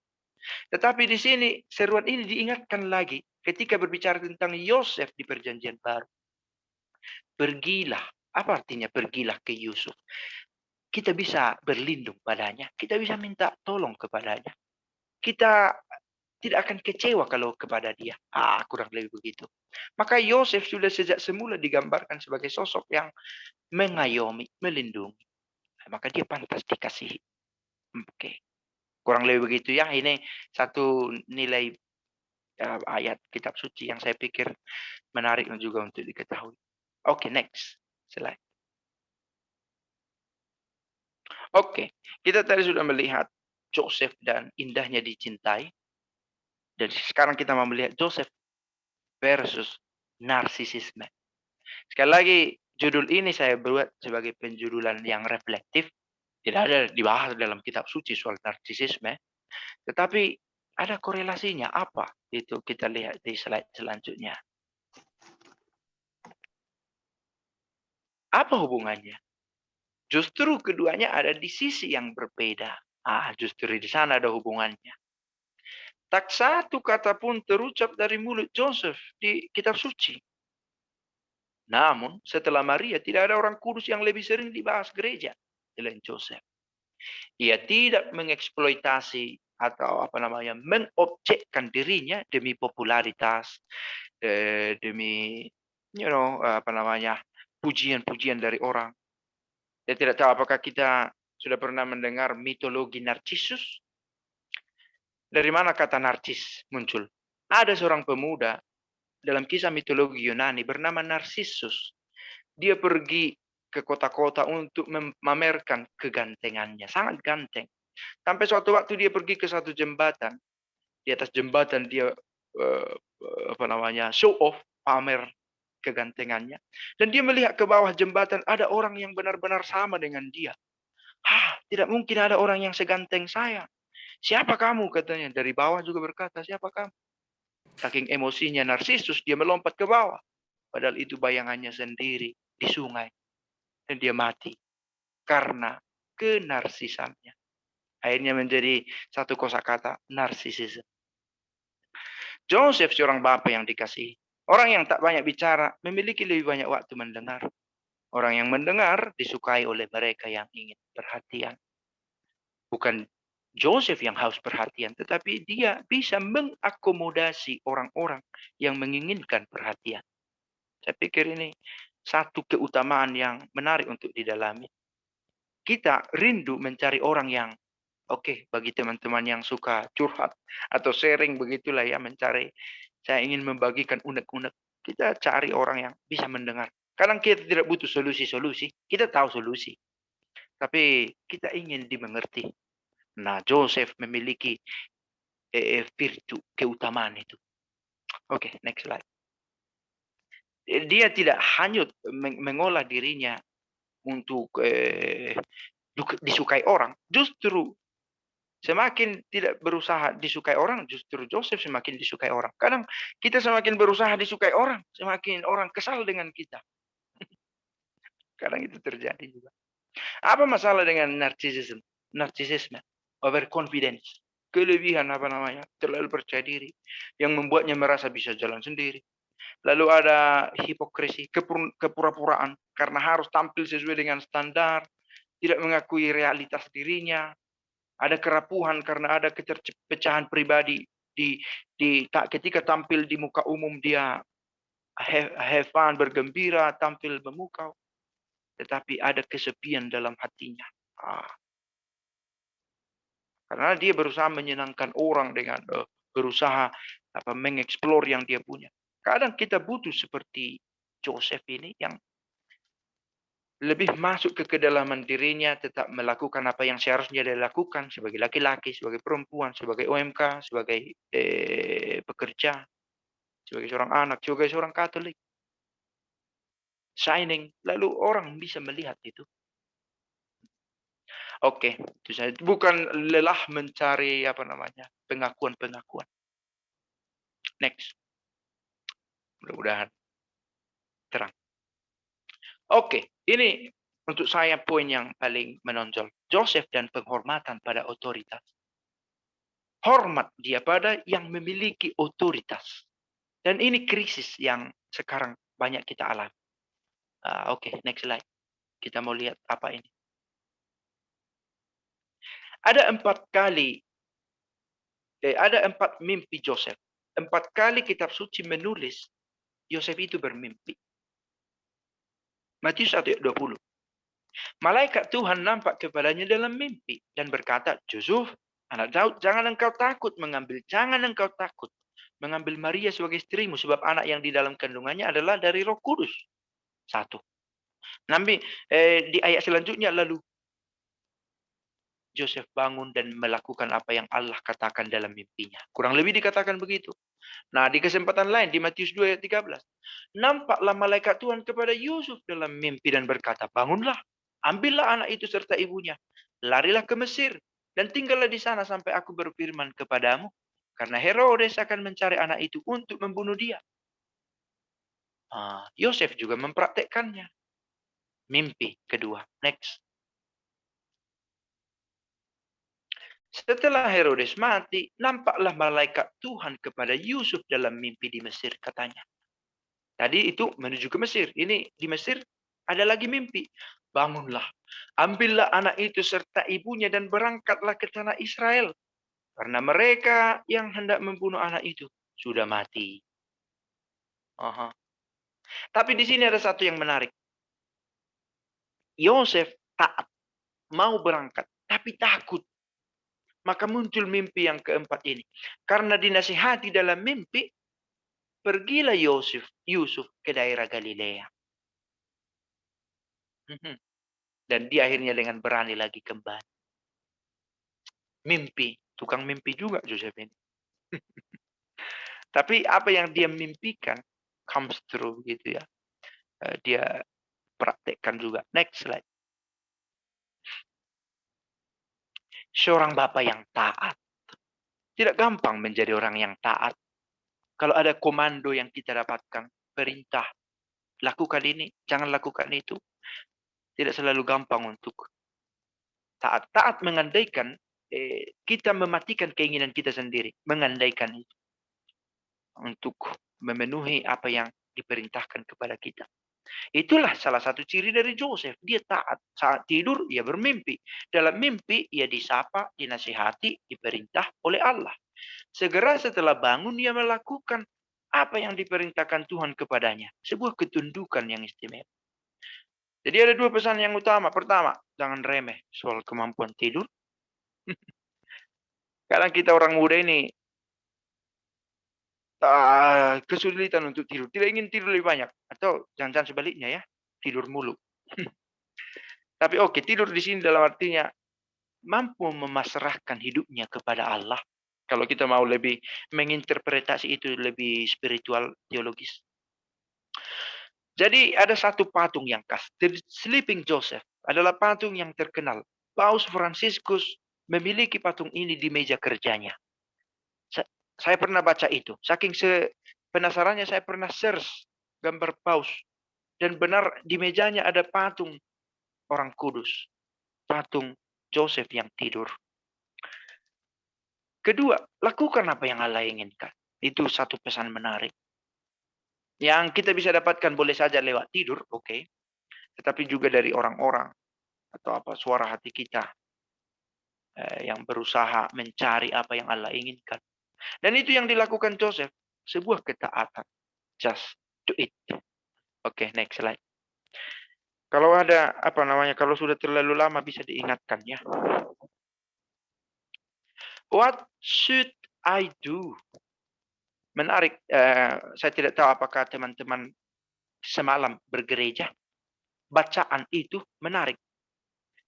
Tetapi di sini seruan ini diingatkan lagi ketika berbicara tentang Yosef di Perjanjian Baru. Pergilah. Apa artinya pergilah ke Yusuf? Kita bisa berlindung padanya. Kita bisa minta tolong kepadanya. Kita tidak akan kecewa kalau kepada dia. Kurang lebih begitu. Maka Yosef sudah sejak semula digambarkan sebagai sosok yang mengayomi, melindungi. Maka dia pantas dikasihi. Oke. Kurang lebih begitu ya. Ini satu nilai ayat kitab suci yang saya pikir menarik juga untuk diketahui. Oke, next slide. Oke, kita tadi sudah melihat Joseph dan indahnya dicintai. Dan sekarang kita mau melihat Joseph versus narsisisme. Sekali lagi, judul ini saya buat sebagai penjudulan yang reflektif. Tidak ada dibahas dalam kitab suci soal narsisisme. Tetapi ada korelasinya apa? Itu kita lihat di slide selanjutnya. Apa hubungannya? Justru keduanya ada di sisi yang berbeda. Justru di sana ada hubungannya. Tak satu kata pun terucap dari mulut Joseph di kitab suci. Namun, setelah Maria, tidak ada orang kudus yang lebih sering dibahas gereja selain Joseph. Ia tidak mengeksploitasi atau mengobjekkan dirinya demi popularitas, demi pujian-pujian dari orang. Saya tidak tahu apakah kita sudah pernah mendengar mitologi Narcissus. Dari mana kata narcis muncul? Ada seorang pemuda dalam kisah mitologi Yunani bernama Narcissus. Dia pergi ke kota-kota untuk memamerkan kegantengannya. Sangat ganteng. Sampai suatu waktu dia pergi ke satu jembatan. Di atas jembatan dia show off, pamer kegantengannya. Dan dia melihat ke bawah jembatan ada orang yang benar-benar sama dengan dia. Tidak mungkin ada orang yang seganteng saya. Siapa kamu, katanya. Dari bawah juga berkata, siapa kamu? Saking emosinya Narsisus, dia melompat ke bawah. Padahal itu bayangannya sendiri di sungai. Dan dia mati. Karena kenarsisannya. Akhirnya menjadi satu kosakata, narsisisme. Joseph seorang bapak yang dikasihi. Orang yang tak banyak bicara, memiliki lebih banyak waktu mendengar. Orang yang mendengar disukai oleh mereka yang ingin perhatian. Bukan Joseph yang haus perhatian, tetapi dia bisa mengakomodasi orang-orang yang menginginkan perhatian. Saya pikir ini satu keutamaan yang menarik untuk didalami. Kita rindu mencari orang yang bagi teman-teman yang suka curhat atau sharing begitulah ya, mencari, saya ingin membagikan unek-unek. Kita cari orang yang bisa mendengar. Kadang kita tidak butuh solusi-solusi, kita tahu solusi. Tapi kita ingin dimengerti. Nah, Joseph memiliki virtu, keutamaan itu. Oke, next slide. Dia tidak hanyut mengolah dirinya untuk disukai orang. Justru semakin tidak berusaha disukai orang, justru Joseph semakin disukai orang. Kadang kita semakin berusaha disukai orang, semakin orang kesal dengan kita. Kadang itu terjadi juga. Apa masalah dengan narsisisme? Narsisisme, overconfidence, kelebihan terlalu percaya diri, yang membuatnya merasa bisa jalan sendiri. Lalu ada hipokrisi, kepura-puraan, karena harus tampil sesuai dengan standar, tidak mengakui realitas dirinya. Ada kerapuhan karena ada keterpecahan pribadi. Ketika tampil di muka umum dia have fun, bergembira, tampil memukau. Tetapi ada kesepian dalam hatinya. Karena dia berusaha menyenangkan orang dengan berusaha mengeksplor yang dia punya. Kadang kita butuh seperti Joseph ini yang lebih masuk ke kedalaman dirinya, tetap melakukan apa yang seharusnya dia lakukan sebagai laki-laki, sebagai perempuan, sebagai OMK, sebagai pekerja, sebagai seorang anak, sebagai seorang Katolik. Shining, lalu orang bisa melihat itu. Oke, itu saja. Bukan lelah mencari pengakuan-pengakuan. Next. Mudah-mudahan terang. Oke, ini untuk saya poin yang paling menonjol. Joseph dan penghormatan pada otoritas. Hormat dia pada yang memiliki otoritas. Dan ini krisis yang sekarang banyak kita alami. Oke, next slide. Kita mau lihat apa ini. Ada 4 mimpi Joseph. 4 kali kitab suci menulis Yosef itu bermimpi. Matius 1:20. Malaikat Tuhan nampak kepadanya dalam mimpi dan berkata, Yusuf, anak Daud, jangan engkau takut mengambil Maria sebagai istrimu, sebab anak yang di dalam kandungannya adalah dari Roh Kudus. 1. Nanti di ayat selanjutnya lalu Joseph bangun dan melakukan apa yang Allah katakan dalam mimpinya. Kurang lebih dikatakan begitu. Nah, di kesempatan lain di Matius 2 ayat 13, nampaklah malaikat Tuhan kepada Yusuf dalam mimpi dan berkata, bangunlah, ambillah anak itu serta ibunya, larilah ke Mesir dan tinggallah di sana sampai aku berfirman kepadamu, karena Herodes akan mencari anak itu untuk membunuh dia. Yosef juga mempraktekkannya. Mimpi kedua. Next. Setelah Herodes mati, nampaklah malaikat Tuhan kepada Yusuf dalam mimpi di Mesir, katanya. Tadi itu menuju ke Mesir. Ini di Mesir ada lagi mimpi. Bangunlah, ambillah anak itu serta ibunya dan berangkatlah ke tanah Israel. Karena mereka yang hendak membunuh anak itu sudah mati. Tapi di sini ada satu yang menarik. Yosef taat, mau berangkat, tapi takut. Maka muncul mimpi yang keempat ini. Karena dinasihati dalam mimpi, pergilah Yusuf ke daerah Galilea. Dan dia akhirnya dengan berani lagi kembali. Mimpi, tukang mimpi juga Joseph ini. Tapi apa yang dia mimpikan comes true gitu ya. Dia praktekkan juga. Next slide. Seorang bapak yang taat. Tidak gampang menjadi orang yang taat. Kalau ada komando yang kita dapatkan, perintah, lakukan ini, jangan lakukan itu. Tidak selalu gampang untuk taat. Taat mengandaikan kita mematikan keinginan kita sendiri. Mengandaikan itu. Untuk memenuhi apa yang diperintahkan kepada kita. Itulah salah satu ciri dari Joseph. Dia taat. Saat tidur, ia bermimpi. Dalam mimpi, ia disapa, dinasihati, diperintah oleh Allah. Segera setelah bangun, ia melakukan apa yang diperintahkan Tuhan kepadanya. Sebuah ketundukan yang istimewa. Jadi ada dua pesan yang utama. Pertama, jangan remeh soal kemampuan tidur. Kadang kita orang muda ini kesulitan untuk tidur. Tidak ingin tidur lebih banyak. Atau jangan-jangan sebaliknya ya. Tidur mulu. Tapi oke, tidur di sini dalam artinya mampu memasrahkan hidupnya kepada Allah. Kalau kita mau lebih menginterpretasi itu lebih spiritual, teologis. Jadi ada satu patung yang khas. The Sleeping Joseph adalah patung yang terkenal. Paus Fransiskus memiliki patung ini di meja kerjanya. Saya pernah baca itu. Saking penasarannya saya pernah search gambar paus. Dan benar di mejanya ada patung orang kudus. Patung Joseph yang tidur. Kedua, lakukan apa yang Allah inginkan. Itu satu pesan menarik. Yang kita bisa dapatkan boleh saja lewat tidur, oke. Tetapi juga dari orang-orang. Atau apa suara hati kita. Yang berusaha mencari apa yang Allah inginkan. Dan itu yang dilakukan Joseph. Sebuah ketaatan. Just do it. Oke, next slide. Kalau ada, kalau sudah terlalu lama bisa diingatkan ya. What should I do? Menarik. Saya tidak tahu apakah teman-teman semalam bergereja. Bacaan itu menarik.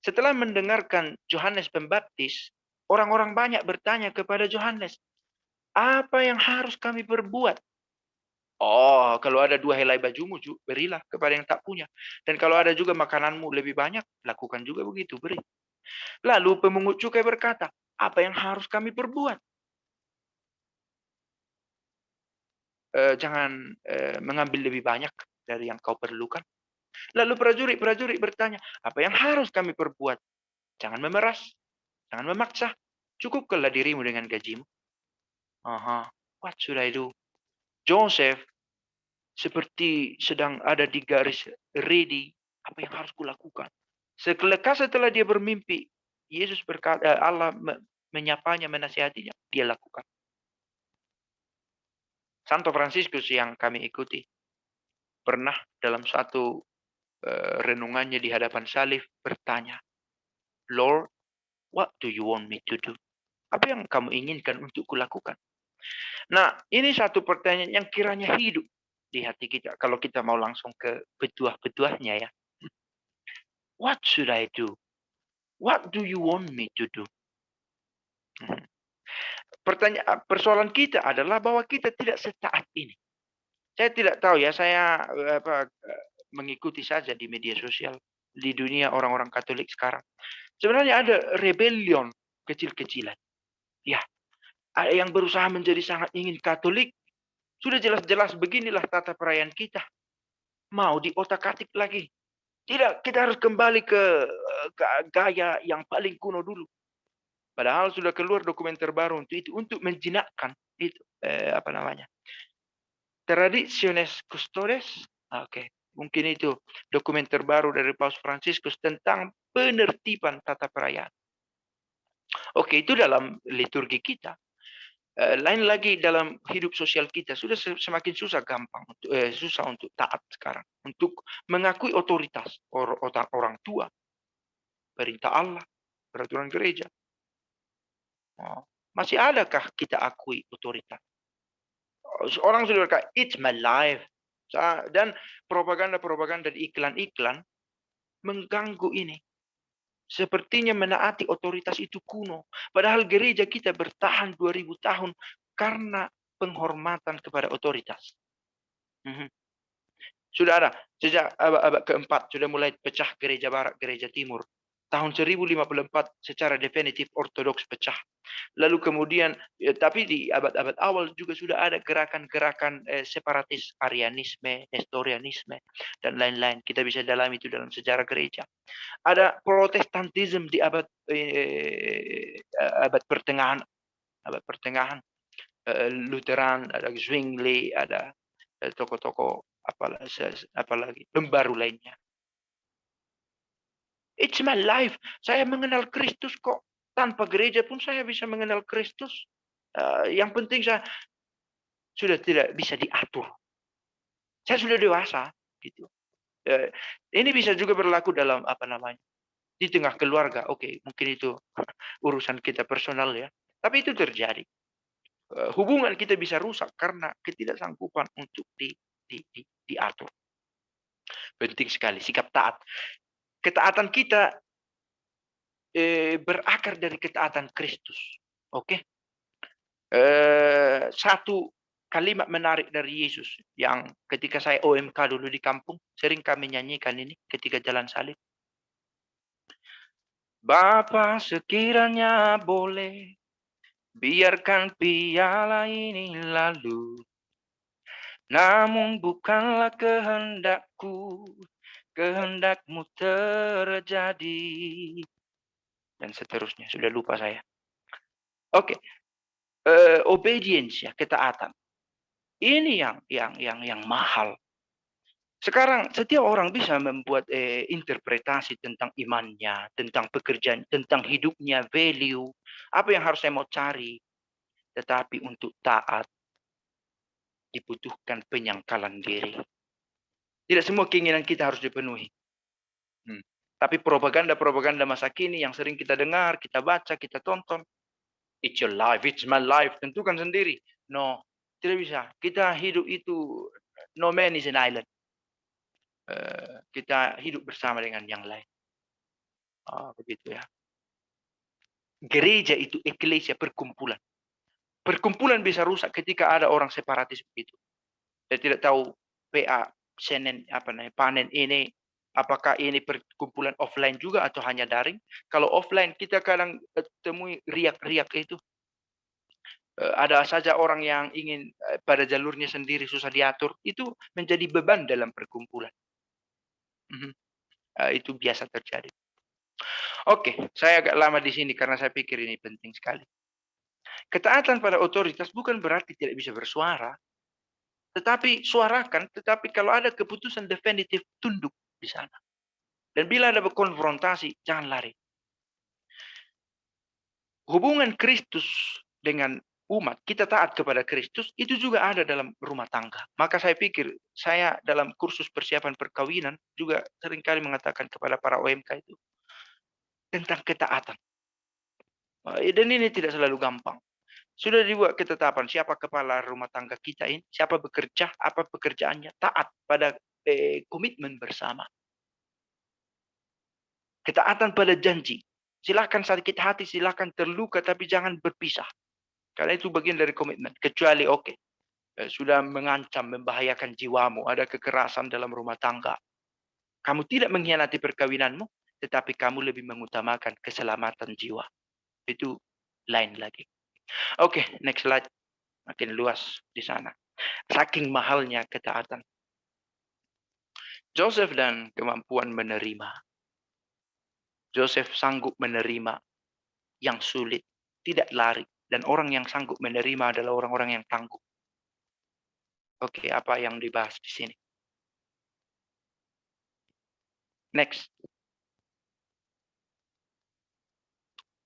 Setelah mendengarkan Yohanes Pembaptis, orang-orang banyak bertanya kepada Yohanes, apa yang harus kami perbuat? Oh, kalau ada 2 helai bajumu, berilah kepada yang tak punya. Dan kalau ada juga makananmu lebih banyak, lakukan juga begitu, beri. Lalu pemungut cukai berkata, apa yang harus kami perbuat? Jangan mengambil lebih banyak dari yang kau perlukan. Lalu prajurit bertanya, apa yang harus kami perbuat? Jangan memeras, jangan memaksa. Cukupkanlah dirimu dengan gajimu. What should I do? Joseph seperti sedang ada di garis ready. Apa yang harus kulakukan? Setelah dia bermimpi, Yesus berkata, Allah menyapanya, menasihatinya, dia lakukan. Santo Fransiskus yang kami ikuti pernah dalam satu renungannya di hadapan salib bertanya, Lord, what do you want me to do? Apa yang kamu inginkan untuk kulakukan? Nah, ini satu pertanyaan yang kiranya hidup di hati kita. Kalau kita mau langsung ke petuah-petuahnya ya. What should I do? What do you want me to do? Persoalan kita adalah bahwa kita tidak setaat ini. Saya tidak tahu ya, saya mengikuti saja di media sosial di dunia orang-orang Katolik sekarang. Sebenarnya ada rebellion kecil-kecilan. Ya, ada yang berusaha menjadi sangat ingin Katolik. Sudah jelas-jelas beginilah tata perayaan kita. Mau diotak-atik lagi. Tidak, kita harus kembali ke gaya yang paling kuno dulu. Padahal sudah keluar dokumen terbaru untuk itu, untuk menjinakkan itu Traditiones Custodes. Oke, mungkin itu dokumen terbaru dari Paus Fransiskus tentang penertiban tata perayaan. Oke, itu dalam liturgi kita. Lain lagi dalam hidup sosial kita sudah semakin susah untuk taat sekarang, untuk mengakui otoritas orang tua, perintah Allah, peraturan gereja. Masih adakah kita akui otoritas? Orang sudah berkata, it's my life. Dan propaganda dan iklan-iklan mengganggu ini. Sepertinya menaati otoritas itu kuno. Padahal gereja kita bertahan 2000 tahun karena penghormatan kepada otoritas. Sudah ada sejak abad keempat sudah mulai pecah gereja barat, gereja timur. Tahun 1054 secara definitif ortodoks pecah. Lalu kemudian, tapi di abad-abad awal juga sudah ada gerakan-gerakan separatis, Arianisme, Nestorianisme, dan lain-lain. Kita bisa dalami itu dalam sejarah gereja. Ada Protestantisme di abad pertengahan, Lutheran, ada Zwingli, ada tokoh-tokoh apalagi pembaru lainnya. It's my life. Saya mengenal Kristus kok. Tanpa gereja pun saya bisa mengenal Kristus. Yang penting saya sudah tidak bisa diatur. Saya sudah dewasa, gitu. Ini bisa juga berlaku dalam di tengah keluarga. Oke, mungkin itu urusan kita personal ya. Tapi itu terjadi. Hubungan kita bisa rusak karena ketidaksanggupan untuk diatur. Penting sekali sikap taat. Ketaatan kita berakar dari ketaatan Kristus. Oke. Satu kalimat menarik dari Yesus yang ketika saya OMK dulu di kampung, sering kami nyanyikan ini ketika jalan salib. Bapa sekiranya boleh, biarkan piala ini lalu. Namun bukanlah kehendakku, kehendakmu terjadi. Dan seterusnya, sudah lupa saya. Oke. Obedience ya, ketaatan. Ini yang mahal. Sekarang setiap orang bisa membuat interpretasi tentang imannya, tentang pekerjaan, tentang hidupnya, value, apa yang harus saya mau cari. Tetapi untuk taat dibutuhkan penyangkalan diri. Tidak semua keinginan kita harus dipenuhi. Tapi propaganda-propaganda masa kini yang sering kita dengar, kita baca, kita tonton. It's your life, it's my life. Tentukan sendiri. No, tidak bisa. Kita hidup itu, no man is an island. Kita hidup bersama dengan yang lain. Begitu ya. Gereja itu eklesia, perkumpulan. Perkumpulan bisa rusak ketika ada orang separatis begitu. Saya tidak tahu PA, Senen, panen ini, apakah ini perkumpulan offline juga atau hanya daring? Kalau offline kita kadang temui riak-riak itu. Ada saja orang yang ingin pada jalurnya sendiri susah diatur. Itu menjadi beban dalam perkumpulan. Itu biasa terjadi. Oke, saya agak lama di sini karena saya pikir ini penting sekali. Ketaatan pada otoritas bukan berarti tidak bisa bersuara. Tetapi suarakan, tetapi kalau ada keputusan definitif, tunduk di sana. Dan bila ada konfrontasi, jangan lari. Hubungan Kristus dengan umat, kita taat kepada Kristus, itu juga ada dalam rumah tangga. Maka saya pikir, saya dalam kursus persiapan perkawinan, juga seringkali mengatakan kepada para OMK itu, tentang ketaatan. Dan ini tidak selalu gampang. Sudah dibuat ketetapan siapa kepala rumah tangga kita ini, siapa bekerja, apa pekerjaannya, taat pada komitmen bersama. Ketaatan pada janji. Silakan sakit hati, silakan terluka, tapi jangan berpisah. Karena itu bagian dari komitmen. Kecuali sudah mengancam, membahayakan jiwamu, ada kekerasan dalam rumah tangga. Kamu tidak mengkhianati perkawinanmu, tetapi kamu lebih mengutamakan keselamatan jiwa. Itu lain lagi. Oke, next slide. Makin luas di sana. Saking mahalnya ketaatan. Joseph dan kemampuan menerima. Joseph sanggup menerima yang sulit, tidak lari. Dan orang yang sanggup menerima adalah orang-orang yang tangguh. Oke, apa yang dibahas di sini? Next.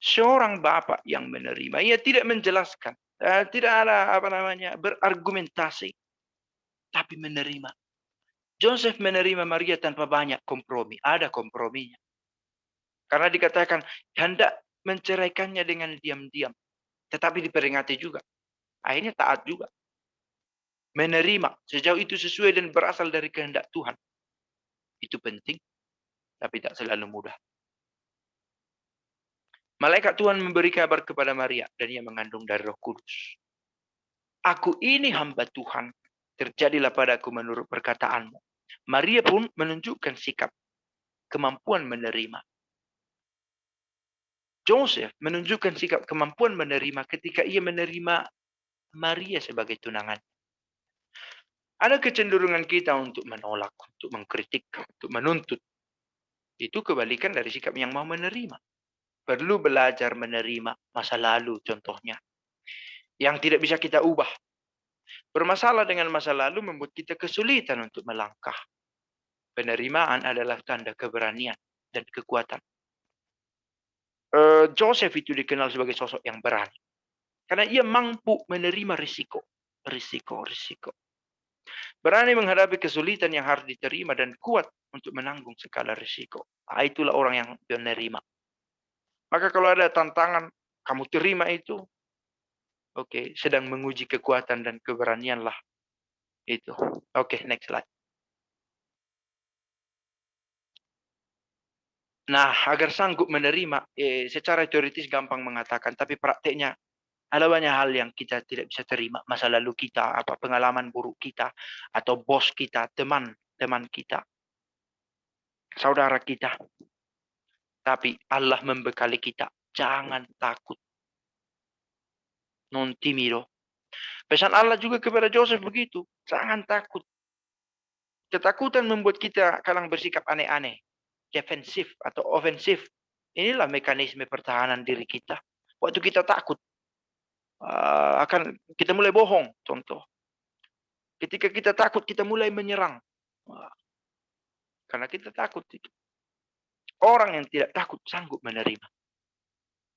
Seorang bapak yang menerima, ia tidak menjelaskan, tidak ada berargumentasi, tapi menerima. Joseph menerima Maria tanpa banyak kompromi, ada komprominya. Karena dikatakan hendak menceraikannya dengan diam-diam, tetapi diperingati juga. Akhirnya taat juga. Menerima sejauh itu sesuai dan berasal dari kehendak Tuhan. Itu penting. tapi tak selalu mudah. Malaikat Tuhan memberi kabar kepada Maria dan ia mengandung dari Roh Kudus. Aku ini hamba Tuhan, terjadilah padaku menurut perkataanmu. Maria pun menunjukkan sikap kemampuan menerima. Joseph menunjukkan sikap kemampuan menerima ketika ia menerima Maria sebagai tunangan. Ada kecenderungan kita untuk menolak, untuk mengkritik, untuk menuntut. Itu kebalikan dari sikap yang mau menerima. Perlu belajar menerima masa lalu contohnya. Yang tidak bisa kita ubah. Bermasalah dengan masa lalu membuat kita kesulitan untuk melangkah. Penerimaan adalah tanda keberanian dan kekuatan. Joseph itu dikenal sebagai sosok yang berani. Karena ia mampu menerima risiko. Risiko. Berani menghadapi kesulitan yang harus diterima dan kuat untuk menanggung segala risiko. Itulah orang yang menerima. Maka kalau ada tantangan, kamu terima itu. Oke, sedang menguji kekuatan dan keberanian lah. Itu. Oke, next slide. Nah, agar sanggup menerima, secara teoritis gampang mengatakan, tapi prakteknya ada banyak hal yang kita tidak bisa terima. Masa lalu kita, pengalaman buruk kita, atau bos kita, teman kita, saudara kita. Tapi Allah membekali kita. Jangan takut. Non timido. Pesan Allah juga kepada Joseph begitu. Jangan takut. Ketakutan membuat kita kadang bersikap aneh-aneh. Defensif atau ofensif. Inilah mekanisme pertahanan diri kita. Waktu kita takut. Akan kita mulai bohong. Contoh. Ketika kita takut, kita mulai menyerang. Karena kita takut. Orang yang tidak takut sanggup menerima.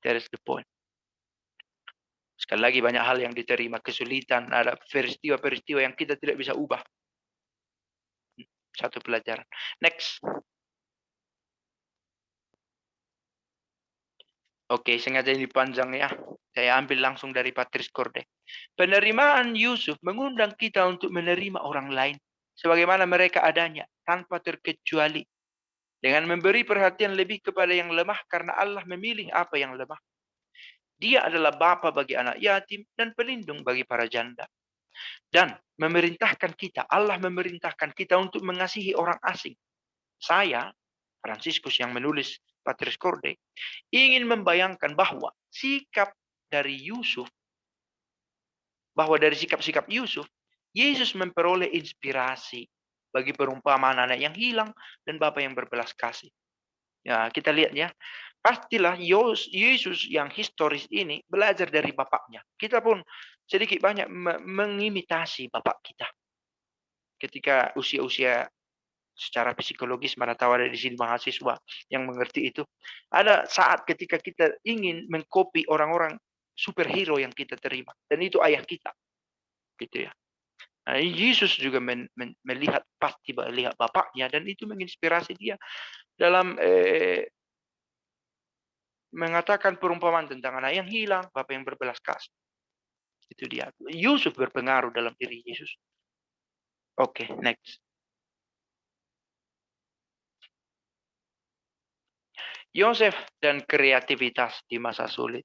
That is the point. Sekali lagi banyak hal yang diterima, kesulitan, ada peristiwa-peristiwa yang kita tidak bisa ubah. Satu pelajaran. Next. Oke, sengaja ini panjang ya. Saya ambil langsung dari Patris Corde. Penerimaan Yusuf mengundang kita untuk menerima orang lain sebagaimana mereka adanya, tanpa terkecuali. Dengan memberi perhatian lebih kepada yang lemah karena Allah memilih apa yang lemah. Dia adalah bapa bagi anak yatim dan pelindung bagi para janda. Dan memerintahkan kita, Allah memerintahkan kita untuk mengasihi orang asing. Saya, Fransiskus yang menulis Patris Corde, ingin membayangkan bahwa sikap dari Yusuf, bahwa dari sikap-sikap Yusuf, Yesus memperoleh inspirasi bagi perumpamaan anak yang hilang dan bapa yang berbelas kasih. Ya, kita lihat ya. Pastilah Yesus yang historis ini belajar dari bapaknya. Kita pun sedikit banyak mengimitasi bapak kita. Ketika usia-usia secara psikologis, mana tahu ada di sini mahasiswa yang mengerti itu. Ada saat ketika kita ingin mengcopy orang-orang superhero yang kita terima. Dan itu ayah kita. Gitu ya. Nah, Yesus juga melihat bapaknya dan itu menginspirasi dia dalam mengatakan perumpamaan tentang anak yang hilang, bapak yang berbelas kasih. Itu dia. Yusuf berpengaruh dalam diri Yesus. Oke, next. Yosef dan kreativitas di masa sulit.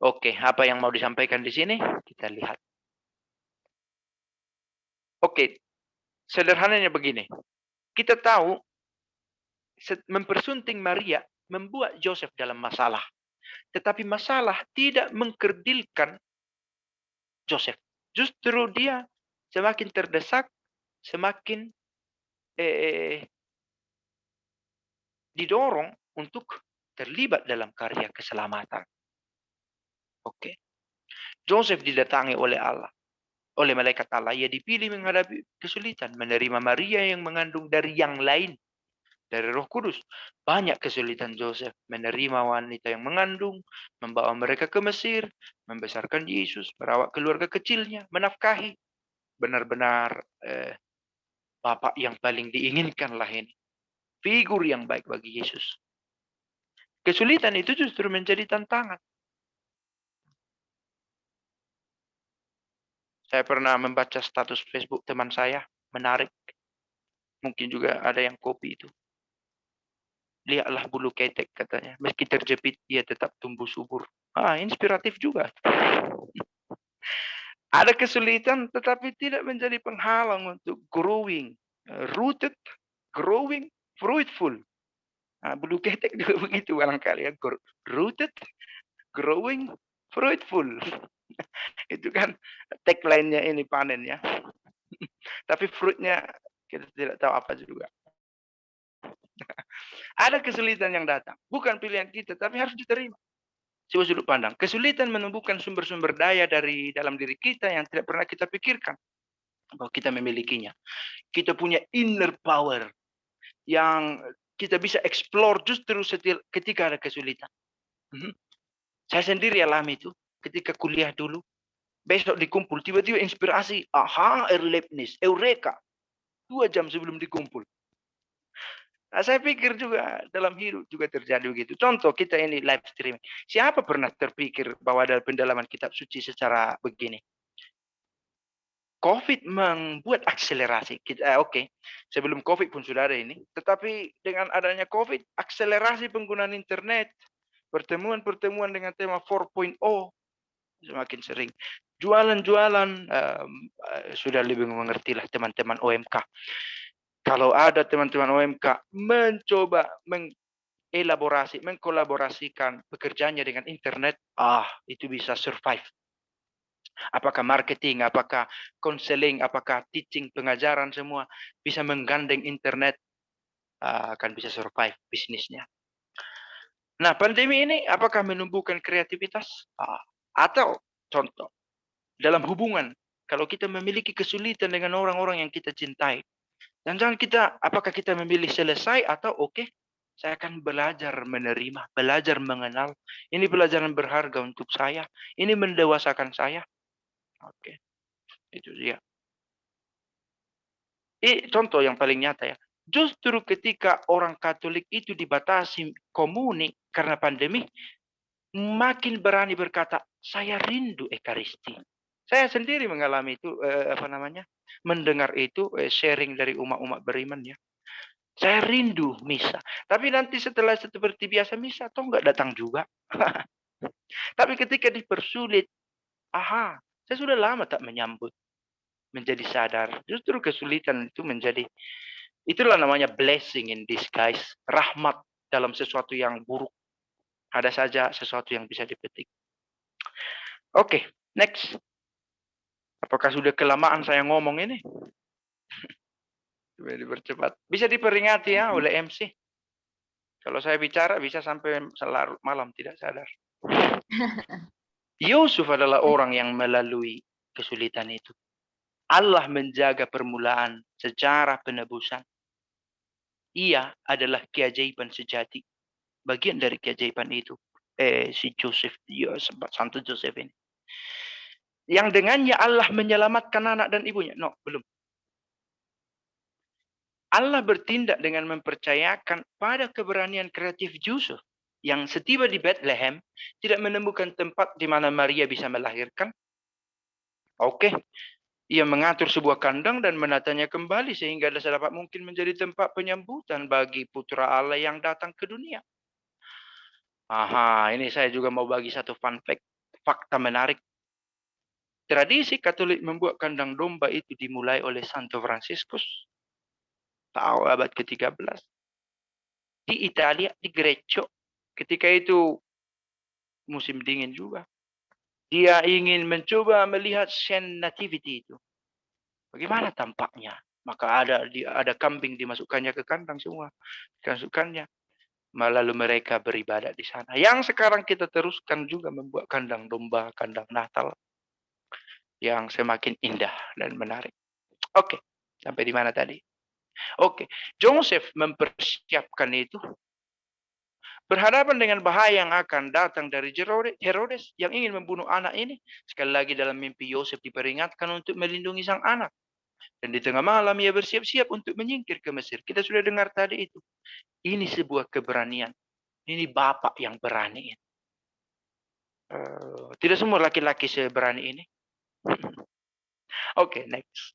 Oke, apa yang mau disampaikan di sini? Kita lihat. Oke, sederhananya begini. Kita tahu mempersunting Maria membuat Yosef dalam masalah. Tetapi masalah tidak mengkerdilkan Yosef. Justru dia semakin terdesak, semakin didorong untuk terlibat dalam karya keselamatan. Oke. Joseph didatangi oleh Allah, oleh malaikat Allah. Ia dipilih menghadapi kesulitan, menerima Maria yang mengandung dari yang lain, dari Roh Kudus. Banyak kesulitan Joseph menerima wanita yang mengandung, membawa mereka ke Mesir, membesarkan Yesus, merawat keluarga kecilnya, menafkahi. Benar-benar bapak yang paling diinginkan lah ini. Figur yang baik bagi Yesus. Kesulitan itu justru menjadi tantangan. Saya pernah membaca status Facebook teman saya, menarik. Mungkin juga ada yang copy itu. Lihatlah bulu ketek katanya. Meski terjepit, ia tetap tumbuh subur. Inspiratif juga. Ada kesulitan, tetapi tidak menjadi penghalang untuk growing. Rooted, growing, fruitful. Bulu ketek juga begitu barangkali ya. Rooted, growing, fruitful. Itu kan tagline-nya ini panen ya. Tapi fruitnya kita tidak tahu apa juga. Ada kesulitan yang datang. Bukan pilihan kita, tapi harus diterima. Coba sudut pandang. Kesulitan menumbuhkan sumber-sumber daya dari dalam diri kita yang tidak pernah kita pikirkan. Bahwa kita memilikinya. Kita punya inner power yang kita bisa explore justru ketika ada kesulitan. Saya sendiri alami itu ketika kuliah dulu. Besok dikumpul, tiba-tiba inspirasi. Erlebnis, eureka. 2 jam sebelum dikumpul. Nah, saya pikir juga dalam hidup juga terjadi begitu. Contoh kita ini live streaming. Siapa pernah terpikir bahwa ada pendalaman kitab suci secara begini? COVID membuat akselerasi. Oke, sebelum COVID pun sudah ada ini. Tetapi dengan adanya COVID, akselerasi penggunaan internet, pertemuan-pertemuan dengan tema 4.0 semakin sering. Jualan-jualan sudah lebih mengertilah teman-teman OMK. Kalau ada teman-teman OMK mencoba mengkolaborasikan pekerjaannya dengan internet, itu bisa survive. Apakah marketing, apakah konseling, apakah teaching, pengajaran semua bisa menggandeng internet, akan bisa survive bisnisnya. Nah, pandemi ini apakah menumbuhkan kreativitas? Atau contoh, dalam hubungan, kalau kita memiliki kesulitan dengan orang-orang yang kita cintai, dan jangan apakah kita memilih selesai atau oke, saya akan belajar menerima, belajar mengenal. Ini pelajaran berharga untuk saya. Ini mendewasakan saya. Oke, itu dia. Contoh yang paling nyata ya. Justru ketika orang Katolik itu dibatasi komuni karena pandemi, makin berani berkata, saya rindu Ekaristi. Saya sendiri mengalami itu, mendengar itu, sharing dari umat-umat beriman ya. Saya rindu misa. Tapi nanti setelah seperti biasa misa, toh nggak datang juga. Tapi ketika dipersulit, saya sudah lama tak menyambut. Menjadi sadar. Justru kesulitan itu itulah namanya blessing in disguise. Rahmat dalam sesuatu yang buruk. Ada saja sesuatu yang bisa dipetik. Oke, next. Apakah sudah kelamaan saya ngomong ini? Coba dipercepat. Bisa diperingati ya oleh MC. Kalau saya bicara bisa sampai larut malam tidak sadar. Yusuf adalah orang yang melalui kesulitan itu. Allah menjaga permulaan sejarah penebusan. Ia adalah keajaiban sejati. Bagian dari keajaiban itu. Si Joseph, Santo Joseph ini. Yang dengannya Allah menyelamatkan anak dan ibunya. No, belum. Allah bertindak dengan mempercayakan pada keberanian kreatif Yusuf yang setiba di Bethlehem tidak menemukan tempat di mana Maria bisa melahirkan. Oke, ia mengatur sebuah kandang dan menatanya kembali sehingga sedapat mungkin menjadi tempat penyambutan bagi putra Allah yang datang ke dunia. Ini saya juga mau bagi satu fun fact, fakta menarik. Tradisi Katolik membuat kandang domba itu dimulai oleh Santo Fransiskus abad ke-13 di Italia, di Greccio. Ketika itu musim dingin juga. Dia ingin mencoba melihat scene nativity itu. Bagaimana tampaknya? Maka ada kambing dimasukkannya ke kandang semua. Dimasukkannya. Lalu mereka beribadat di sana. Yang sekarang kita teruskan juga membuat kandang domba, kandang Natal yang semakin indah dan menarik. Oke, sampai di mana tadi? Oke, Joseph mempersiapkan itu. Berhadapan dengan bahaya yang akan datang dari Herodes yang ingin membunuh anak ini. Sekali lagi dalam mimpi Yosef diperingatkan untuk melindungi sang anak. Dan di tengah malam ia bersiap-siap untuk menyingkir ke Mesir. Kita sudah dengar tadi itu. Ini sebuah keberanian. Ini bapak yang berani. Tidak semua laki-laki seberani ini. Oke, next.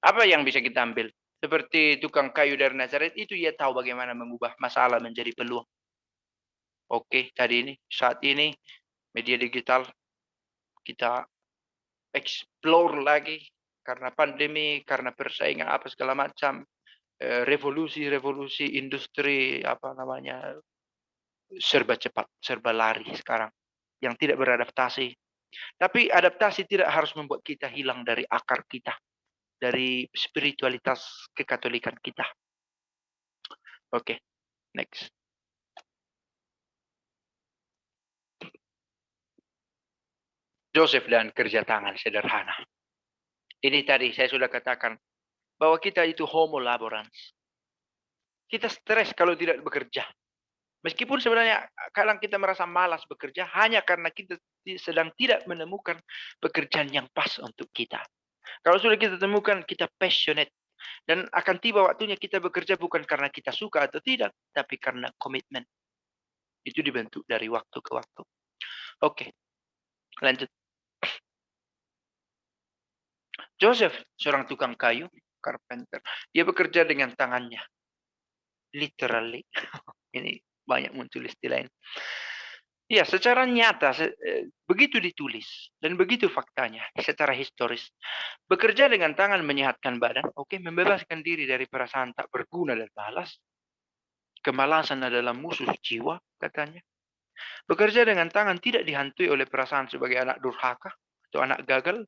Apa yang bisa kita ambil? Seperti tukang kayu dari Nazaret itu, ia tahu bagaimana mengubah masalah menjadi peluang. Oke, saat ini media digital kita explore lagi karena pandemi, karena persaingan apa segala macam, revolusi industri serba cepat, serba lari sekarang yang tidak beradaptasi. Tapi adaptasi tidak harus membuat kita hilang dari akar kita, dari spiritualitas kekatolikan kita. Oke, next. Joseph dan kerja tangan sederhana. Ini tadi saya sudah katakan bahwa kita itu homo laborans. Kita stres kalau tidak bekerja. Meskipun sebenarnya kadang kita merasa malas bekerja hanya karena kita sedang tidak menemukan pekerjaan yang pas untuk kita. Kalau sudah kita temukan, kita passionate. Dan akan tiba waktunya kita bekerja bukan karena kita suka atau tidak, tapi karena komitmen. Itu dibentuk dari waktu ke waktu. Oke, lanjut. Joseph, seorang tukang kayu, carpenter. Dia bekerja dengan tangannya. Literally. Ini banyak muncul istilah ini. Ya, secara nyata, begitu ditulis dan begitu faktanya secara historis. Bekerja dengan tangan menyehatkan badan, oke, membebaskan diri dari perasaan tak berguna dan malas. Kemalasan adalah musuh jiwa, katanya. Bekerja dengan tangan tidak dihantui oleh perasaan sebagai anak durhaka atau anak gagal.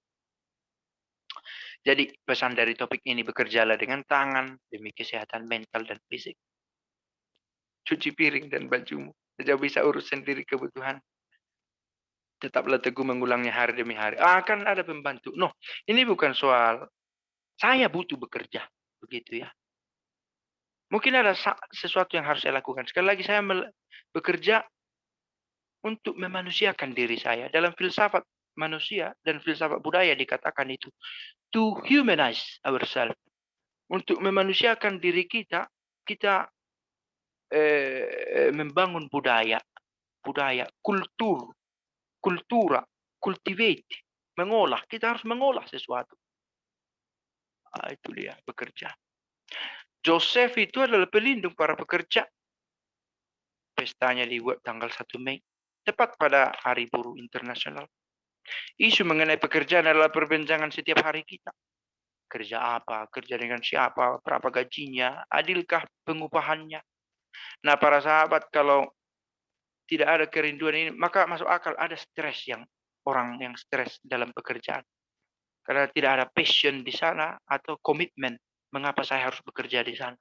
Jadi pesan dari topik ini, bekerjalah dengan tangan demi kesehatan mental dan fisik. Cuci piring dan bajumu. Sejauh bisa urus sendiri kebutuhan. Tetaplah teguh mengulangnya hari demi hari. Akan ada pembantu. No, ini bukan soal saya butuh bekerja. Begitu ya. Mungkin ada sesuatu yang harus saya lakukan. Sekali lagi saya bekerja untuk memanusiakan diri saya. Dalam filsafat manusia dan filsafat budaya dikatakan itu. To humanize ourselves. Untuk memanusiakan diri kita, kita membangun budaya, kultura, cultivate, mengolah. Kita harus mengolah sesuatu. Itu dia bekerja. Joseph itu adalah pelindung para pekerja. Pestanya dibuat tanggal 1 Mei, tepat pada Hari Buruh Internasional. Isu mengenai pekerjaan adalah perbincangan setiap hari kita. Kerja apa, kerja dengan siapa, berapa gajinya, adilkah pengupahannya. Nah, para sahabat, kalau tidak ada kerinduan ini, maka masuk akal ada stres orang yang stres dalam pekerjaan. Karena tidak ada passion di sana atau komitmen mengapa saya harus bekerja di sana.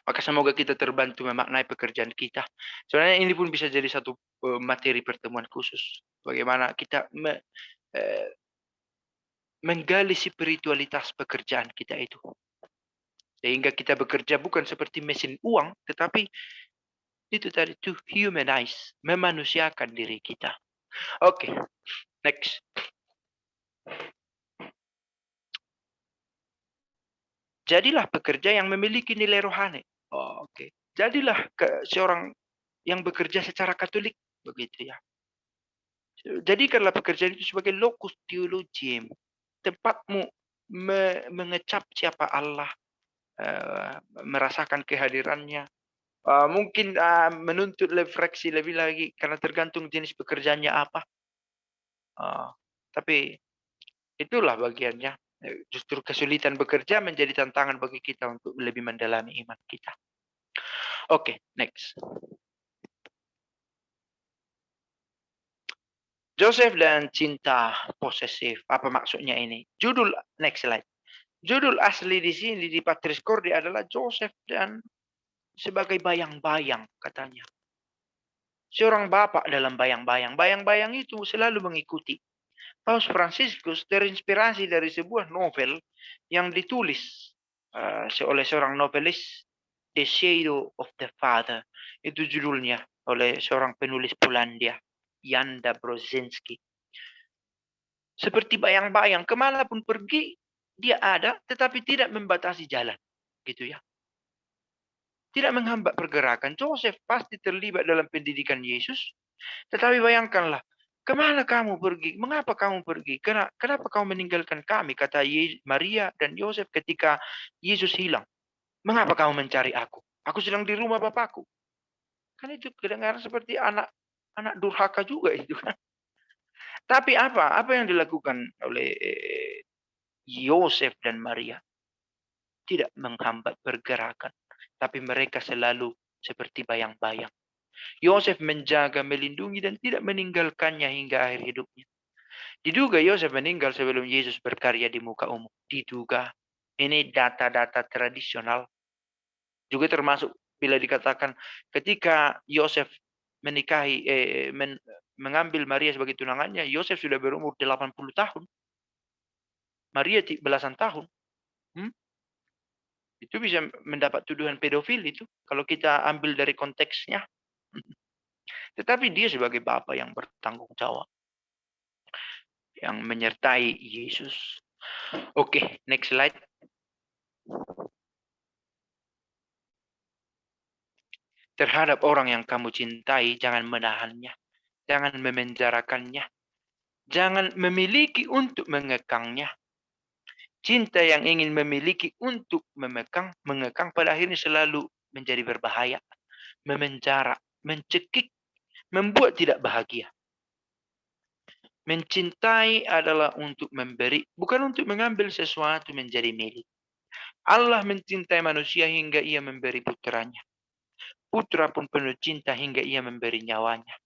Maka semoga kita terbantu memaknai pekerjaan kita. Sebenarnya ini pun bisa jadi satu materi pertemuan khusus. Bagaimana kita menggali spiritualitas pekerjaan kita itu. Sehingga kita bekerja bukan seperti mesin uang, tetapi itu tadi, to humanize, memanusiakan diri kita. Oke, next. Jadilah pekerja yang memiliki nilai rohani. Oke. Jadilah seorang yang bekerja secara Katolik, begitu ya. Jadikanlah pekerjaan itu sebagai locus theologiae, tempatmu mengecap siapa Allah, merasakan kehadirannya. Mungkin menuntut refleksi lebih lagi karena tergantung jenis pekerjaannya apa. Tapi itulah bagiannya. Justru kesulitan bekerja menjadi tantangan bagi kita untuk lebih mendalami iman kita. Oke, next. Joseph dan cinta posesif. Apa maksudnya ini? Judul, next slide. Judul asli di sini di Patris Corde adalah Joseph dan sebagai bayang-bayang, katanya. Seorang bapak dalam bayang-bayang. Bayang-bayang itu selalu mengikuti. Paus Fransiskus terinspirasi dari sebuah novel yang ditulis oleh seorang novelis, The Shadow of the Father. Itu judulnya, oleh seorang penulis Polandia, Jan Dąbrowski. Seperti bayang-bayang, kemanapun pergi, dia ada, tetapi tidak membatasi jalan. Gitu ya. Tidak menghambat pergerakan. Joseph pasti terlibat dalam pendidikan Yesus. Tetapi bayangkanlah, Kemana kamu pergi? Mengapa kamu pergi? Kenapa kamu meninggalkan kami? Kata Maria dan Yosef ketika Yesus hilang. Mengapa kamu mencari aku? Aku sedang di rumah Bapakku. Kan itu kedengaran seperti anak durhaka juga itu kan. Tapi apa yang dilakukan oleh Yosef dan Maria? Tidak menghambat pergerakan, tapi mereka selalu seperti bayang-bayang. Yosef menjaga, melindungi, dan tidak meninggalkannya hingga akhir hidupnya. Diduga Yosef meninggal sebelum Yesus berkarya di muka umum. Diduga. Ini data-data tradisional. Juga termasuk bila dikatakan ketika Yosef menikahi, mengambil Maria sebagai tunangannya, Yosef sudah berumur 80 tahun. Maria belasan tahun. Itu bisa mendapat tuduhan pedofil itu, kalau kita ambil dari konteksnya. Tetapi dia sebagai Bapa yang bertanggung jawab, yang menyertai Yesus. Oke, next slide. Terhadap orang yang kamu cintai, jangan menahannya. Jangan memenjarakannya. Jangan memiliki untuk mengekangnya. Cinta yang ingin memiliki untuk mengekang pada akhirnya selalu menjadi berbahaya. Memenjara, mencekik, membuat tidak bahagia. Mencintai adalah untuk memberi, bukan untuk mengambil sesuatu menjadi milik. Allah mencintai manusia hingga ia memberi putranya. Putra pun penuh cinta hingga ia memberi nyawanya.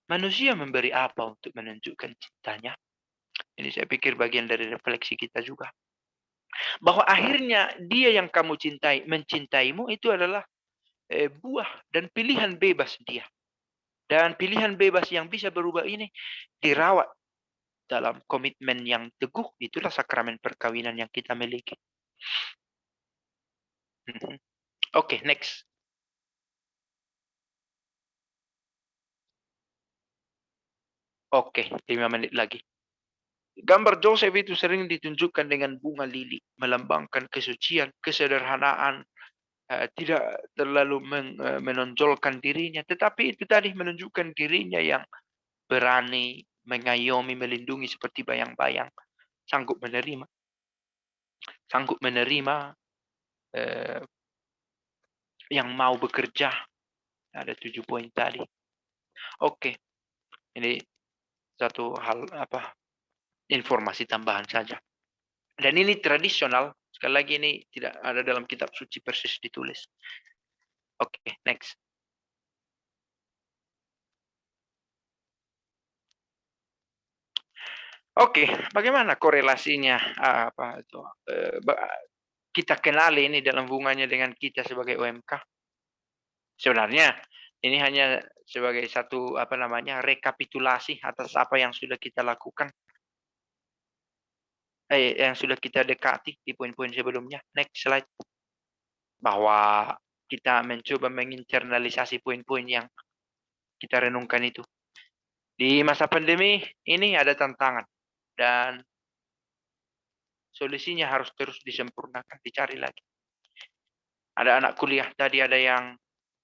Manusia memberi apa untuk menunjukkan cintanya? Ini saya pikir bagian dari refleksi kita juga. Bahwa akhirnya dia yang kamu cintai, mencintaimu itu adalah buah dan pilihan bebas dia. Dan pilihan bebas yang bisa berubah ini dirawat dalam komitmen yang teguh. Itulah sakramen perkawinan yang kita miliki. Oke, next. Oke, 5 menit lagi. Gambar Joseph itu sering ditunjukkan dengan bunga lili, melambangkan kesucian, kesederhanaan, tidak terlalu menonjolkan dirinya, tetapi itu tadi menunjukkan dirinya yang berani, mengayomi, melindungi seperti bayang-bayang, sanggup menerima yang mau bekerja. Ada 7 poin tadi. Oke, ini satu hal informasi tambahan saja. Dan ini tradisional, sekali lagi ini tidak ada dalam kitab suci persis ditulis. Oke, next. Oke, bagaimana korelasinya kita kenali ini dalam hubungannya dengan kita sebagai OMK? Sebenarnya ini hanya sebagai satu rekapitulasi atas apa yang sudah kita lakukan. Yang sudah kita dekati di poin-poin sebelumnya. Next slide. Bahwa kita mencoba menginternalisasi poin-poin yang kita renungkan itu. Di masa pandemi ini ada tantangan. Dan solusinya harus terus disempurnakan, dicari lagi. Ada anak kuliah tadi, ada yang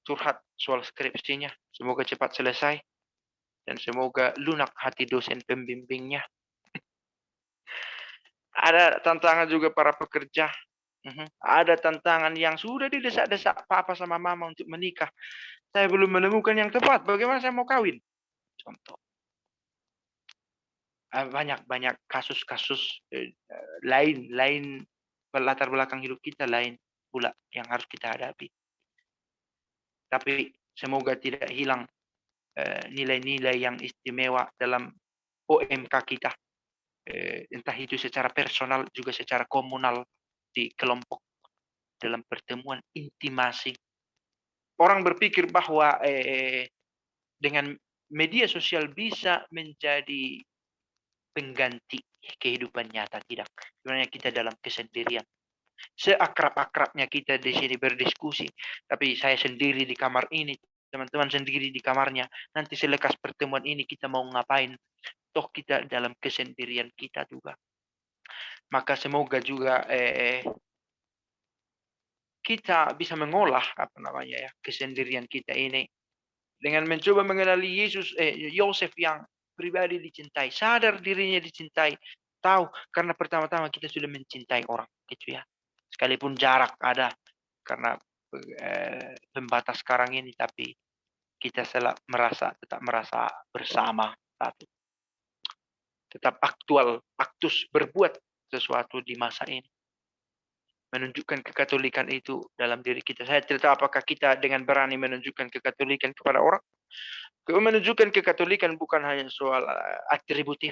curhat soal skripsinya. Semoga cepat selesai. Dan semoga lunak hati dosen pembimbingnya. Ada tantangan juga para pekerja. Ada tantangan yang sudah didesak-desak papa sama mama untuk menikah. Saya belum menemukan yang tepat. Bagaimana saya mau kawin? Contoh. Banyak kasus-kasus lain latar belakang hidup kita lain pula yang harus kita hadapi. Tapi semoga tidak hilang nilai-nilai yang istimewa dalam OMK kita. Entah itu secara personal juga secara komunal di kelompok dalam pertemuan intimasi. Orang berpikir bahwa dengan media sosial bisa menjadi pengganti kehidupan nyata. Tidak. Sebenarnya kita dalam kesendirian. Seakrab-akrabnya kita di sini berdiskusi, tapi saya sendiri di kamar ini, teman-teman sendiri di kamarnya. Nanti selekas pertemuan ini kita mau ngapain? Toh kita dalam kesendirian kita juga. Maka semoga juga kita bisa mengolah kesendirian kita ini dengan mencoba mengenali Yosef yang pribadi dicintai, sadar dirinya dicintai, tahu karena pertama-tama kita sudah mencintai orang, gitu ya. Sekalipun jarak ada karena pembatas sekarang ini, tapi kita tetap merasa bersama satu. Tetap aktus berbuat sesuatu di masa ini. Menunjukkan kekatolikan itu dalam diri kita. Saya tidak tahu apakah kita dengan berani menunjukkan kekatolikan kepada orang. Menunjukkan kekatolikan bukan hanya soal atributif.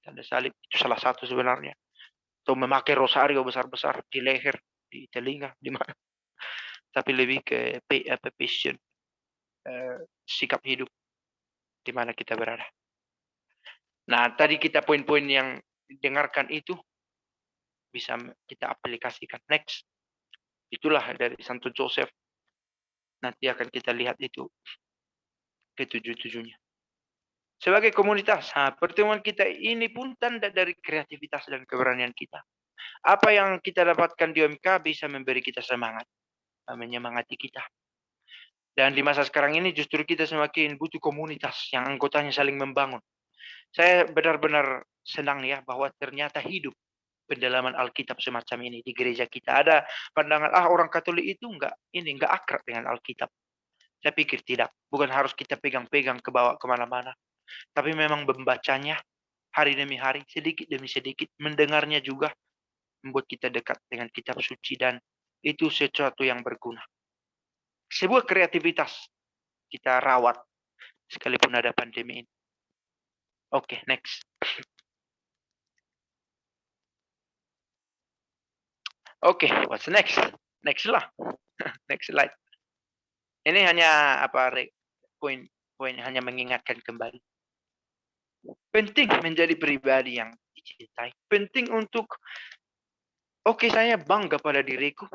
Tanda salib itu salah satu sebenarnya. Atau memakai rosario besar-besar di leher, di telinga, di mana. Tapi lebih ke passion, sikap hidup di mana kita berada. Nah, tadi kita poin-poin yang dengarkan itu bisa kita aplikasikan. Next. Itulah dari Santo Joseph. Nanti akan kita lihat itu ketujuh-tujuhnya. Sebagai komunitas, pertemuan kita ini pun tanda dari kreativitas dan keberanian kita. Apa yang kita dapatkan di OMK bisa memberi kita semangat, menyemangati kita. Dan di masa sekarang ini justru kita semakin butuh komunitas yang anggotanya saling membangun. Saya benar-benar senang ya bahwa ternyata hidup pendalaman Alkitab semacam ini di gereja kita. Ada pandangan orang Katolik itu enggak akrab dengan Alkitab. Saya pikir tidak, bukan harus kita pegang-pegang ke bawah kemana-mana, tapi memang membacanya hari demi hari, sedikit demi sedikit, mendengarnya juga membuat kita dekat dengan kitab suci, dan itu sesuatu yang berguna. Sebuah kreativitas kita rawat sekalipun ada pandemi ini. Oke, next. Oke, what's next? Next lah. Next slide. Ini hanya poin hanya mengingatkan kembali. Penting menjadi pribadi yang dicintai. Penting untuk saya bangga pada diriku.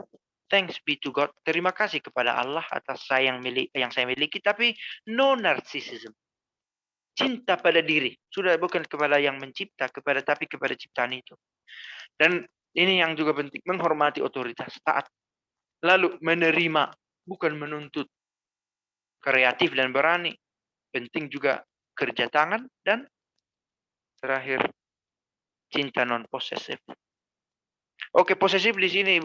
Thanks be to God. Terima kasih kepada Allah atas yang saya miliki, tapi no narcissism. Cinta pada diri. Sudah bukan kepada yang mencipta, tapi kepada ciptaan itu. Dan ini yang juga penting, menghormati otoritas, taat. Lalu menerima, bukan menuntut. Kreatif dan berani. Penting juga kerja tangan, dan terakhir cinta non posesif. Oke, posesif di sini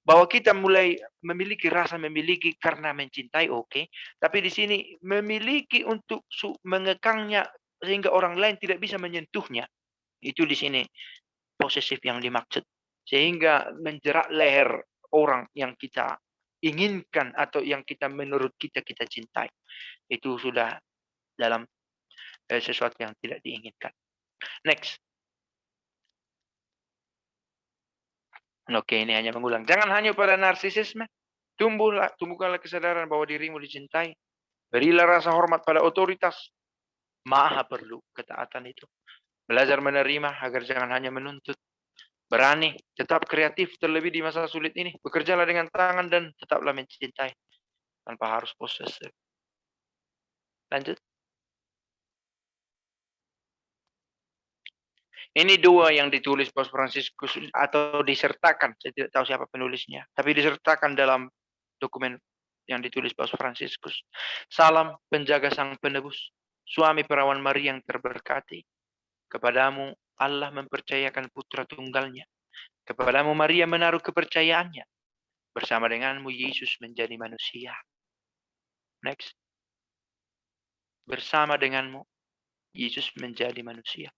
bahwa kita mulai memiliki rasa memiliki karena mencintai, oke. Tapi di sini memiliki untuk mengekangnya sehingga orang lain tidak bisa menyentuhnya. Itu di sini posesif yang dimaksud. Sehingga menjerat leher orang yang kita inginkan atau yang kita menurut kita cintai. Itu sudah dalam sesuatu yang tidak diinginkan. Next. Oke, ini hanya mengulang. Jangan hanya pada narsisisme. Tumbuhkanlah kesadaran bahwa dirimu dicintai. Berilah rasa hormat pada otoritas. Maha perlu ketaatan itu. Belajar menerima agar jangan hanya menuntut. Berani, tetap kreatif terlebih di masa sulit ini. Bekerjalah dengan tangan dan tetaplah mencintai. Tanpa harus posesif. Lanjut. Ini dua yang ditulis Paus Fransiskus atau disertakan. Saya tidak tahu siapa penulisnya. Tapi disertakan dalam dokumen yang ditulis Paus Fransiskus. Salam penjaga sang penebus. Suami perawan Maria yang terberkati. Kepadamu Allah mempercayakan putra tunggalnya. Kepadamu Maria menaruh kepercayaannya. Bersama denganmu Yesus menjadi manusia. Next. Bersama denganmu Yesus menjadi manusia.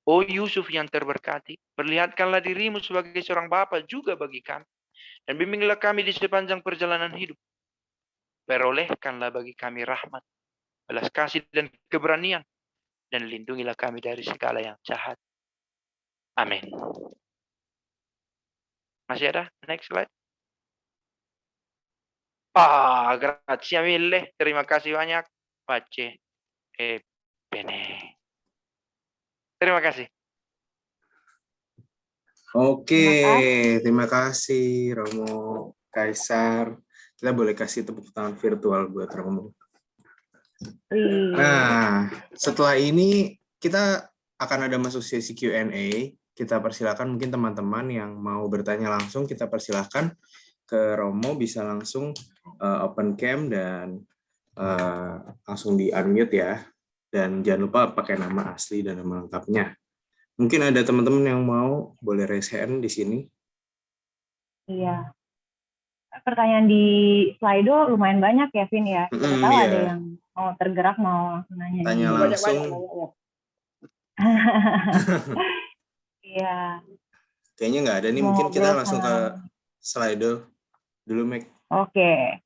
Oh Yusuf yang terberkati, perlihatkanlah dirimu sebagai seorang bapa juga bagi kami. Dan bimbinglah kami di sepanjang perjalanan hidup. Perolehkanlah bagi kami rahmat, belas kasih dan keberanian. Dan lindungilah kami dari segala yang jahat. Amin. Masih ada? Next slide. Grazie mille. Terima kasih banyak. Pace e bene. Terima kasih. Oke, terima kasih Romo Kaisar. Kita boleh kasih tepuk tangan virtual buat Romo. Nah, setelah ini kita akan ada masuk sesi Q&A. Kita persilakan mungkin teman-teman yang mau bertanya langsung, kita persilakan ke Romo, bisa langsung open cam dan langsung di unmute ya. Dan jangan lupa pakai nama asli dan nama lengkapnya. Mungkin ada teman-teman yang mau, boleh raise hand di sini. Iya. Pertanyaan di Slido lumayan banyak ya, Vin ya. Siapa tahu ada Iya. yang mau tergerak mau langsung nanya. Tanya nih. langsung. Iya. Kayaknya nggak ada nih, Mau mungkin kita ngobrol langsung ke sama- Slido dulu, Meg. Oke.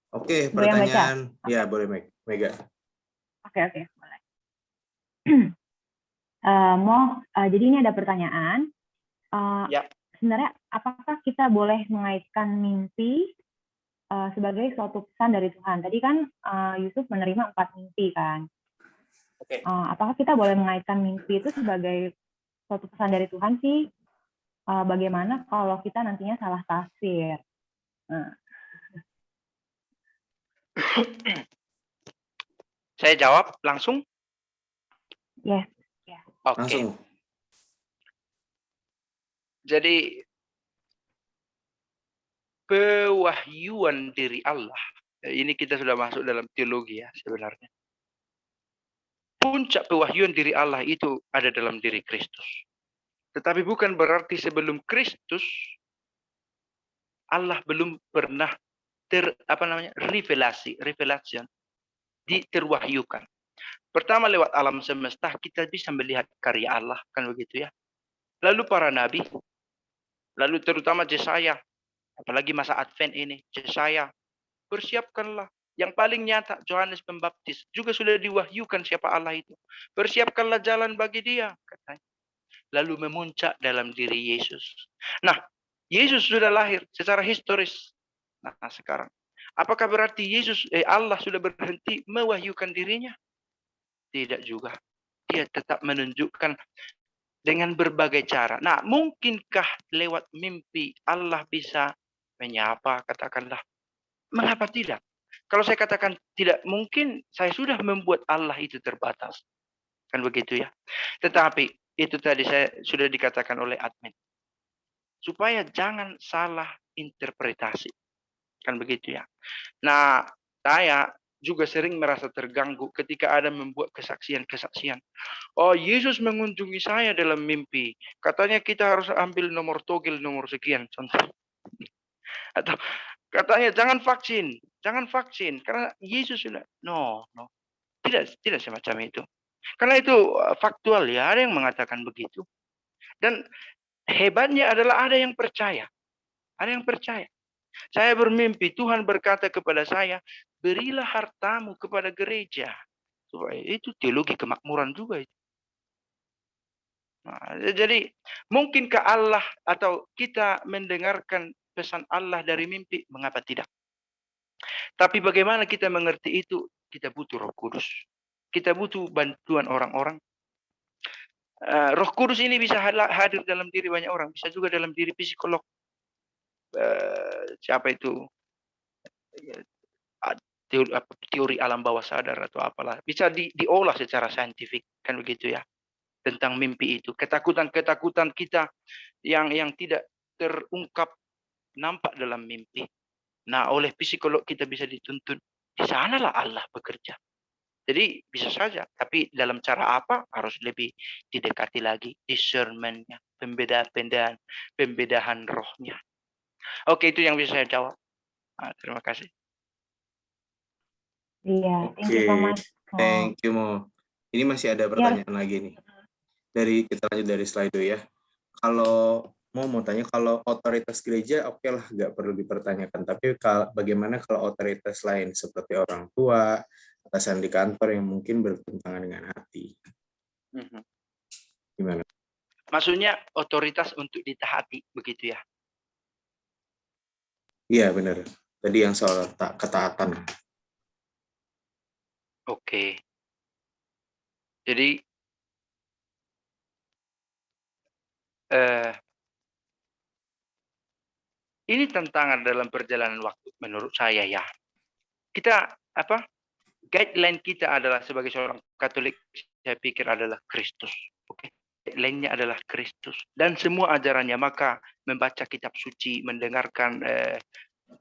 Oke, Boleh yang baca? pertanyaan. Ya, boleh, Meg. Mega. Oke, boleh. Jadi ini ada pertanyaan. Ya. Sebenarnya apakah kita boleh mengaitkan mimpi sebagai suatu pesan dari Tuhan? Tadi kan Yusuf menerima 4 mimpi kan. Oke. Apakah kita boleh mengaitkan mimpi itu sebagai suatu pesan dari Tuhan sih? Bagaimana kalau kita nantinya salah tafsir? Nah. Saya jawab langsung. Yes. Oke. Langsung. Jadi pewahyuan dari Allah. Ini kita sudah masuk dalam teologi ya sebenarnya. Puncak pewahyuan diri Allah itu ada dalam diri Kristus. Tetapi bukan berarti sebelum Kristus Allah belum pernah revelation diterwahyukan. Pertama lewat alam semesta kita bisa melihat karya Allah kan begitu ya. Lalu para nabi, lalu terutama Yesaya, apalagi masa Advent ini, Yesaya, persiapkanlah. Yang paling nyata Yohanes Pembaptis juga sudah diwahyukan siapa Allah itu. Persiapkanlah jalan bagi dia, katanya. Lalu memuncak dalam diri Yesus. Nah, Yesus sudah lahir secara historis. Nah, sekarang apakah berarti Allah sudah berhenti mewahyukan dirinya? Tidak juga. Dia tetap menunjukkan dengan berbagai cara. Nah, mungkinkah lewat mimpi Allah bisa menyapa, katakanlah. Mengapa tidak? Kalau saya katakan tidak mungkin, saya sudah membuat Allah itu terbatas. Kan begitu ya. Tetapi itu tadi saya sudah dikatakan oleh admin. Supaya jangan salah interpretasi. Kan begitu ya. Nah, saya juga sering merasa terganggu ketika ada membuat kesaksian-kesaksian. Oh, Yesus mengunjungi saya dalam mimpi. Katanya kita harus ambil nomor togel nomor sekian, contoh. Atau katanya jangan vaksin karena Yesus sudah tidak semacam itu. Karena itu faktual ya, ada yang mengatakan begitu. Dan hebatnya adalah ada yang percaya. Saya bermimpi Tuhan berkata kepada saya, berilah hartamu kepada gereja. Supaya itu teologi kemakmuran juga itu. Nah, jadi mungkinkah Allah atau kita mendengarkan pesan Allah dari mimpi? Mengapa tidak? Tapi bagaimana kita mengerti itu? Kita butuh Roh Kudus. Kita butuh bantuan orang-orang. Roh Kudus ini bisa hadir dalam diri banyak orang. Bisa juga dalam diri psikolog. Siapa itu? Teori alam bawah sadar atau apalah. Bisa diolah secara saintifik. Kan begitu ya. Tentang mimpi itu. Ketakutan-ketakutan kita yang tidak terungkap nampak dalam mimpi. Nah, oleh psikolog kita bisa dituntun. Di sanalah Allah bekerja. Jadi bisa saja, tapi dalam cara apa harus lebih didekati lagi discernment-nya, pembedahan rohnya. Oke, itu yang bisa saya jawab. Terima kasih. Iya, thank you so much. Thank you, Mo. Ini masih ada pertanyaan lagi nih. Kita lanjut dari slide ya. Kalau mau tanya, kalau otoritas gereja oke lah, nggak perlu dipertanyakan. Tapi bagaimana kalau otoritas lain seperti orang tua, atasan di kantor yang mungkin bertentangan dengan hati? Gimana? Maksudnya otoritas untuk ditaati, begitu ya? Iya, benar. Tadi yang soal ketaatan. Oke. Jadi ini tantangan dalam perjalanan waktu menurut saya ya. Kita guideline kita adalah sebagai seorang Katolik, saya pikir adalah Kristus. Oke. Guideline-nya adalah Kristus dan semua ajarannya, maka membaca kitab suci, mendengarkan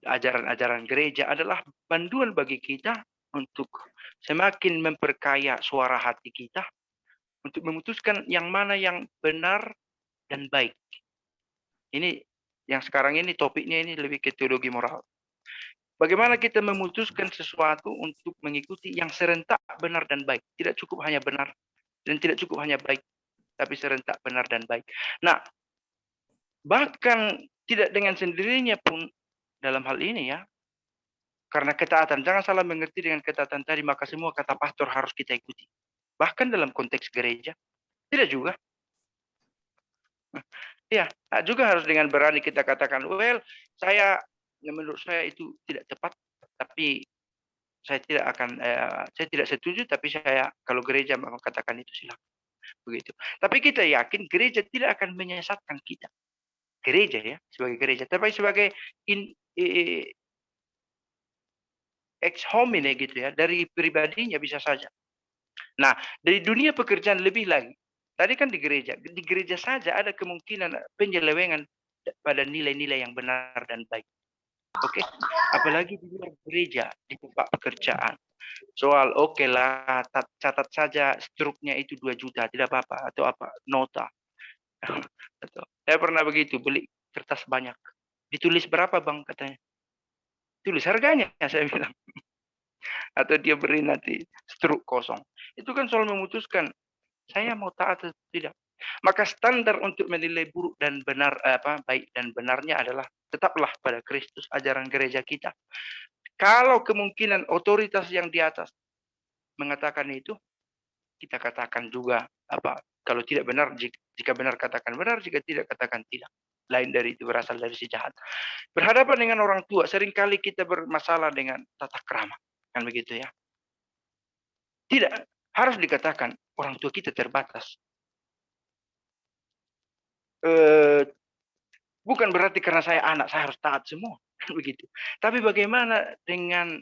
ajaran-ajaran gereja adalah panduan bagi kita untuk semakin memperkaya suara hati kita untuk memutuskan yang mana yang benar dan baik. Ini yang sekarang ini topiknya ini lebih ke teologi moral. Bagaimana kita memutuskan sesuatu untuk mengikuti yang serentak benar dan baik. Tidak cukup hanya benar dan tidak cukup hanya baik, tapi serentak benar dan baik. Nah, bahkan tidak dengan sendirinya pun dalam hal ini ya, karena ketaatan, jangan salah mengerti dengan ketaatan tadi, maka semua kata pastor harus kita ikuti. Bahkan dalam konteks gereja, tidak juga. Ya, juga harus dengan berani kita katakan, well, menurut saya itu tidak tepat, tapi saya tidak setuju, tapi saya kalau gereja mengatakan itu silakan begitu. Tapi kita yakin gereja tidak akan menyesatkan kita, gereja ya sebagai gereja, tapi sebagai ex homine gitu ya, dari pribadinya bisa saja. Nah, dari dunia pekerjaan lebih lagi. Tadi kan di gereja saja ada kemungkinan penyelewengan pada nilai-nilai yang benar dan baik. Oke, apalagi di luar gereja, di tempat pekerjaan. Soal oke lah, catat saja struknya itu 2 juta, tidak apa-apa, atau apa, nota. Saya pernah begitu, beli kertas banyak. Ditulis berapa bang katanya? Tulis harganya, saya bilang. Atau dia beri nanti struk kosong. Itu kan soal memutuskan, saya mau taat atau tidak. Maka standar untuk menilai buruk dan benar, baik dan benarnya adalah tetaplah pada Kristus, ajaran gereja kita. Kalau kemungkinan otoritas yang di atas mengatakan itu, kita katakan juga kalau tidak benar, jika benar katakan benar, jika tidak katakan tidak. Lain dari itu berasal dari si jahat. Berhadapan dengan orang tua, seringkali kita bermasalah dengan tata krama. Kan begitu ya. Tidak, harus dikatakan orang tua kita terbatas. Bukan berarti karena saya anak, saya harus taat semua. Kan begitu. Tapi bagaimana dengan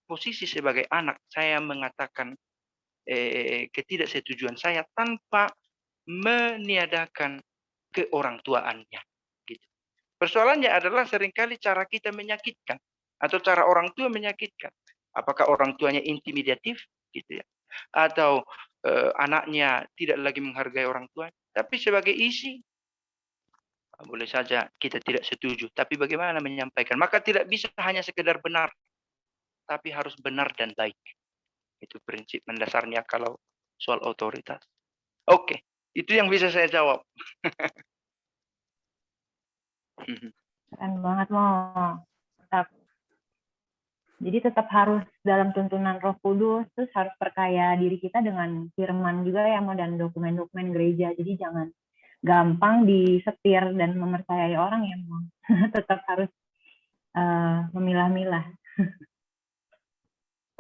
posisi sebagai anak, saya mengatakan ketidaksetujuan saya tanpa meniadakan keorangtuaannya. Gitu. Persoalannya adalah seringkali cara kita menyakitkan atau cara orang tua menyakitkan. Apakah orang tuanya intimidatif, gitu ya, atau anaknya tidak lagi menghargai orang tua. Tapi sebagai isi, boleh saja kita tidak setuju. Tapi bagaimana menyampaikan? Maka tidak bisa hanya sekedar benar, tapi harus benar dan baik. Itu prinsip mendasarnya kalau soal otoritas. Oke, itu yang bisa saya jawab. Keren banget, Mo. Tetap. Jadi tetap harus dalam tuntunan Roh Kudus, terus harus perkaya diri kita dengan firman juga ya, Mo, dan dokumen-dokumen gereja. Jadi jangan gampang disetir dan mempercayai orang ya, Mo. Tetap harus memilah-milah.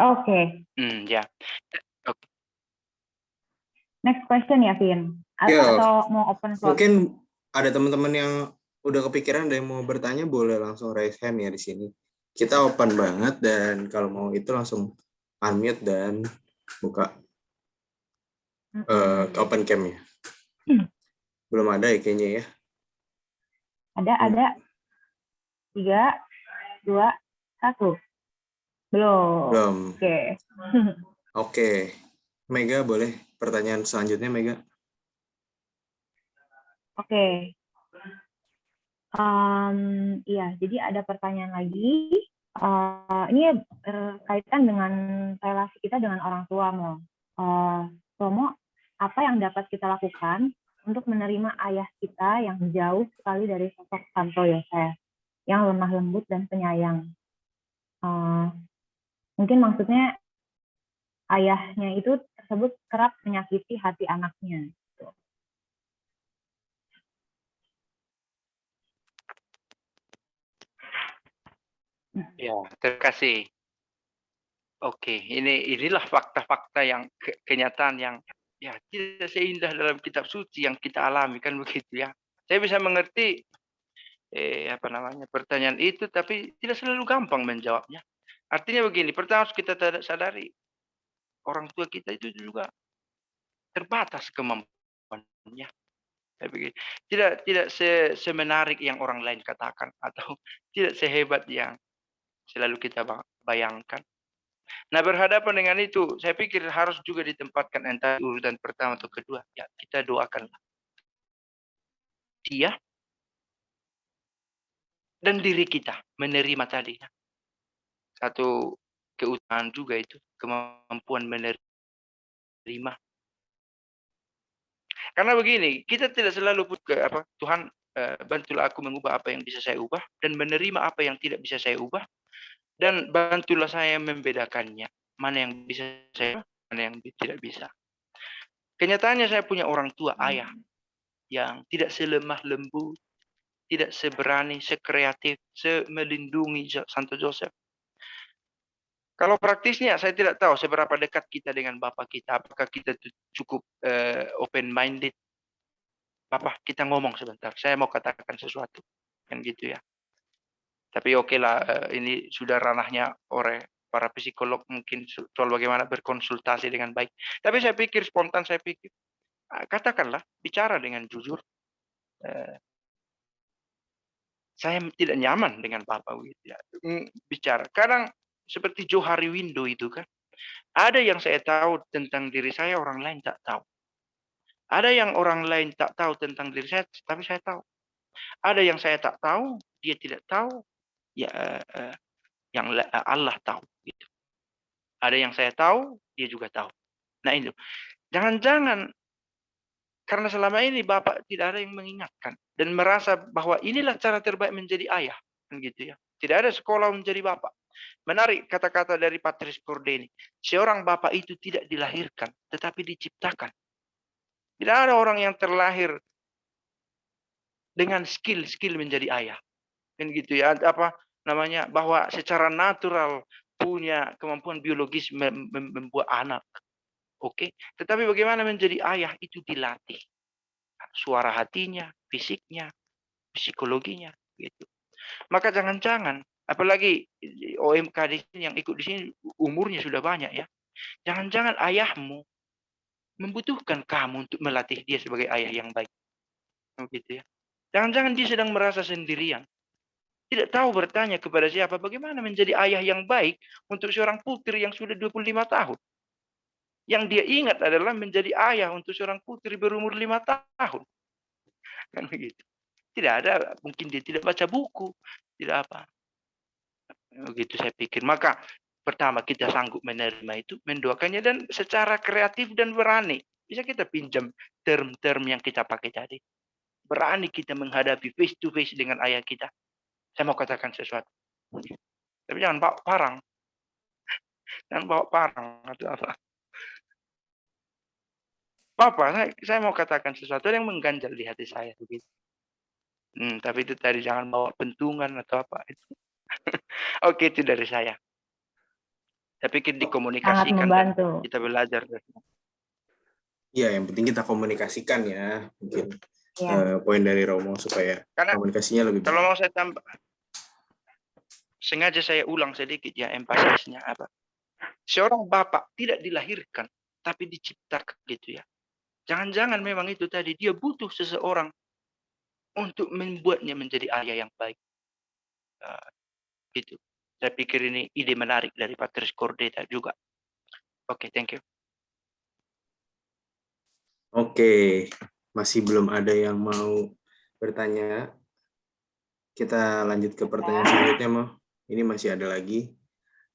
Oke. Ya. Next question ya, Vin. Atau mau open slot? Mungkin ada teman-teman yang udah kepikiran dan mau bertanya, boleh langsung raise hand ya di sini. Kita open banget, dan kalau mau itu langsung unmute dan buka open cam-nya. Belum ada ya kayaknya ya? Ada. 3, 2, 1. Belum. Oke. Oke. Mega, boleh pertanyaan selanjutnya, Mega? Oke. Iya, jadi ada pertanyaan lagi. Ini berkaitan dengan relasi kita dengan orang tua, Mo. Mo, apa yang dapat kita lakukan untuk menerima ayah kita yang jauh sekali dari sosok Santo Yosef, yang lemah lembut dan penyayang? Mungkin maksudnya ayahnya itu tersebut kerap menyakiti hati anaknya. Ya, terima kasih. Oke, inilah fakta-fakta yang kenyataan yang ya tidak seindah dalam kitab suci yang kita alami, kan begitu ya. Saya bisa mengerti pertanyaan itu, tapi tidak selalu gampang menjawabnya. Artinya begini, pertama harus kita sadari orang tua kita itu juga terbatas kemampuannya. Tidak semenarik yang orang lain katakan, atau tidak sehebat yang selalu kita bayangkan. Nah, berhadapan dengan itu, saya pikir harus juga ditempatkan entah urutan pertama atau kedua. Ya, kita doakanlah dia dan diri kita menerima tadi. Satu keutamaan juga itu, kemampuan menerima. Karena begini, kita tidak selalu Tuhan bantulah aku mengubah apa yang bisa saya ubah dan menerima apa yang tidak bisa saya ubah dan bantulah saya membedakannya. Mana yang bisa saya ubah, mana yang tidak bisa. Kenyataannya saya punya orang tua, ayah yang tidak selemah lembut, tidak seberani, sekreatif, semelindungi Santo Joseph. Kalau praktisnya saya tidak tahu seberapa dekat kita dengan Bapak kita. Apakah kita cukup open minded? Bapak, kita ngomong sebentar. Saya mau katakan sesuatu. Kan gitu ya. Tapi oke lah, ini sudah ranahnya para psikolog mungkin soal bagaimana berkonsultasi dengan baik. Tapi saya pikir spontan, saya pikir katakanlah, bicara dengan jujur. Saya tidak nyaman dengan Bapak gitu ya. Bicara. Kadang seperti Johari Window itu kan. Ada yang saya tahu tentang diri saya, orang lain tak tahu. Ada yang orang lain tak tahu tentang diri saya, tapi saya tahu. Ada yang saya tak tahu, dia tidak tahu, ya yang Allah tahu. Gitu. Ada yang saya tahu, dia juga tahu. Nah itu, jangan-jangan karena selama ini Bapak tidak ada yang mengingatkan dan merasa bahwa inilah cara terbaik menjadi ayah, kan gitu ya. Tidak ada sekolah menjadi Bapak. Menarik kata-kata dari Patrice Cordeni. Seorang Bapak itu tidak dilahirkan, tetapi diciptakan. Tidak ada orang yang terlahir dengan skill menjadi ayah. Kan gitu ya. Apa namanya? Bahwa secara natural punya kemampuan biologis membuat anak. Oke. Tetapi bagaimana menjadi ayah itu dilatih. Suara hatinya, fisiknya, psikologinya gitu. Maka jangan-jangan apalagi OMK di sini yang ikut di sini umurnya sudah banyak ya. Jangan-jangan ayahmu membutuhkan kamu untuk melatih dia sebagai ayah yang baik. Begitu ya. Jangan-jangan dia sedang merasa sendirian. Tidak tahu bertanya kepada siapa bagaimana menjadi ayah yang baik untuk seorang putri yang sudah 25 tahun. Yang dia ingat adalah menjadi ayah untuk seorang putri berumur 5 tahun. Kan begitu. Tidak ada, mungkin dia tidak baca buku, tidak apa. Begitu saya pikir. Maka pertama kita sanggup menerima itu, mendoakannya dan secara kreatif dan berani. Bisa kita pinjam term-term yang kita pakai tadi. Berani kita menghadapi face to face dengan ayah kita. Saya mau katakan sesuatu. Tapi jangan bawa parang. Jangan bawa parang atau apa. Bapak, saya mau katakan sesuatu yang mengganjal di hati saya begitu. Tapi itu tadi jangan bawa pentungan atau apa itu. Oke, itu dari saya. Saya pikir Sangat dikomunikasikan dan membantu. kita belajar. Iya, yang penting kita komunikasikan ya. Mungkin Ya. poin dari Romo supaya Karena komunikasinya lebih kalau baik. mau saya tambah, sengaja saya ulang sedikit ya empasisnya apa. Seorang bapak tidak dilahirkan, tapi diciptakan gitu ya. Jangan-jangan memang itu tadi, dia butuh seseorang untuk membuatnya menjadi ayah yang baik. Gitu. Saya pikir ini ide menarik dari Patrice Cordeta juga. Oke, thank you. Oke, masih belum ada yang mau bertanya. Kita lanjut ke pertanyaan selanjutnya, Mo. Ini masih ada lagi.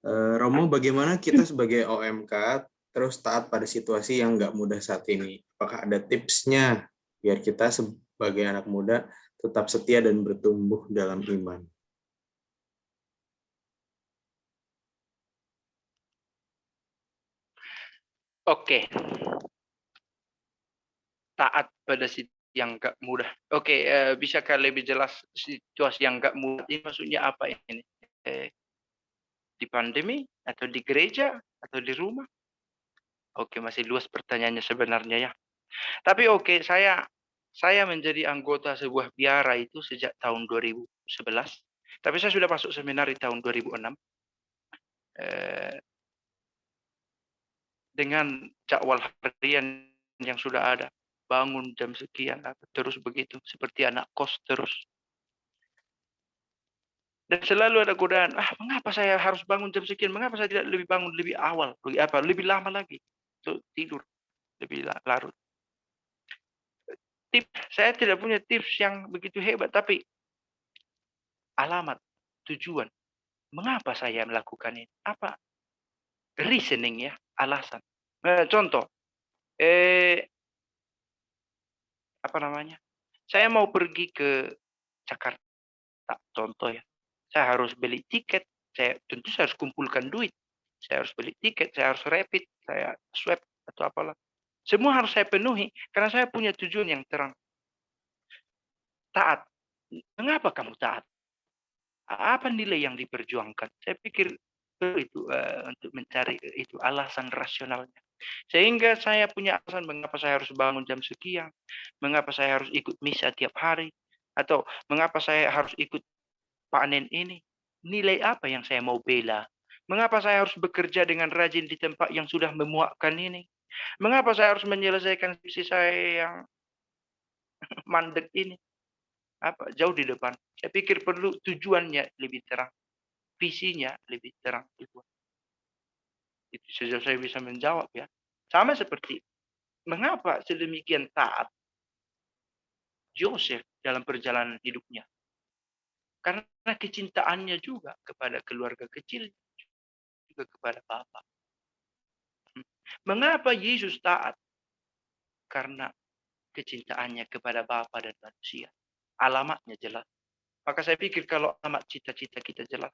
Romo, bagaimana kita sebagai OMK terus taat pada situasi yang nggak mudah saat ini? Apakah ada tipsnya biar kita sebagai anak muda tetap setia dan bertumbuh dalam iman? Oke. Taat pada situasi yang nggak mudah. Oke, bisakah lebih jelas situasi yang nggak mudah ini maksudnya apa ini? Di pandemi atau di gereja atau di rumah? Oke, masih luas pertanyaannya sebenarnya ya. Tapi oke, saya menjadi anggota sebuah biara itu sejak tahun 2011. Tapi saya sudah masuk seminar di tahun 2006. Dengan jadwal harian yang sudah ada. Bangun jam sekian, terus begitu. Seperti anak kos terus. Dan selalu ada godaan, mengapa saya harus bangun jam sekian? Mengapa saya tidak lebih bangun lebih awal? Lebih lama lagi untuk tidur lebih larut. Saya tidak punya tips yang begitu hebat, tapi alamat, tujuan, mengapa saya melakukan ini? Apa reasoning ya, alasan. Contoh, apa namanya? Saya mau pergi ke Jakarta, contoh ya. Saya harus beli tiket, tentu saya harus kumpulkan duit. Saya harus beli tiket, saya harus rapid, saya swab atau apalah. Semua harus saya penuhi karena saya punya tujuan yang terang. Taat. Mengapa kamu taat? Apa nilai yang diperjuangkan? Saya pikir itu untuk mencari itu alasan rasionalnya. Sehingga saya punya alasan mengapa saya harus bangun jam sekian, mengapa saya harus ikut misa tiap hari, atau mengapa saya harus ikut panen ini. Nilai apa yang saya mau bela? Mengapa saya harus bekerja dengan rajin di tempat yang sudah memuakkan ini? Mengapa saya harus menyelesaikan skripsi saya yang mandek ini? Jauh di depan. Saya pikir perlu tujuannya lebih terang, visinya lebih terang. Itu saja saya bisa menjawab ya. Sama seperti mengapa sedemikian taat Yosef dalam perjalanan hidupnya. Karena kecintaannya juga kepada keluarga kecil, juga kepada Bapa. Mengapa Yesus taat? Karena kecintaannya kepada Bapa dan manusia. Alamatnya jelas. Maka saya pikir kalau alamat cita-cita kita jelas,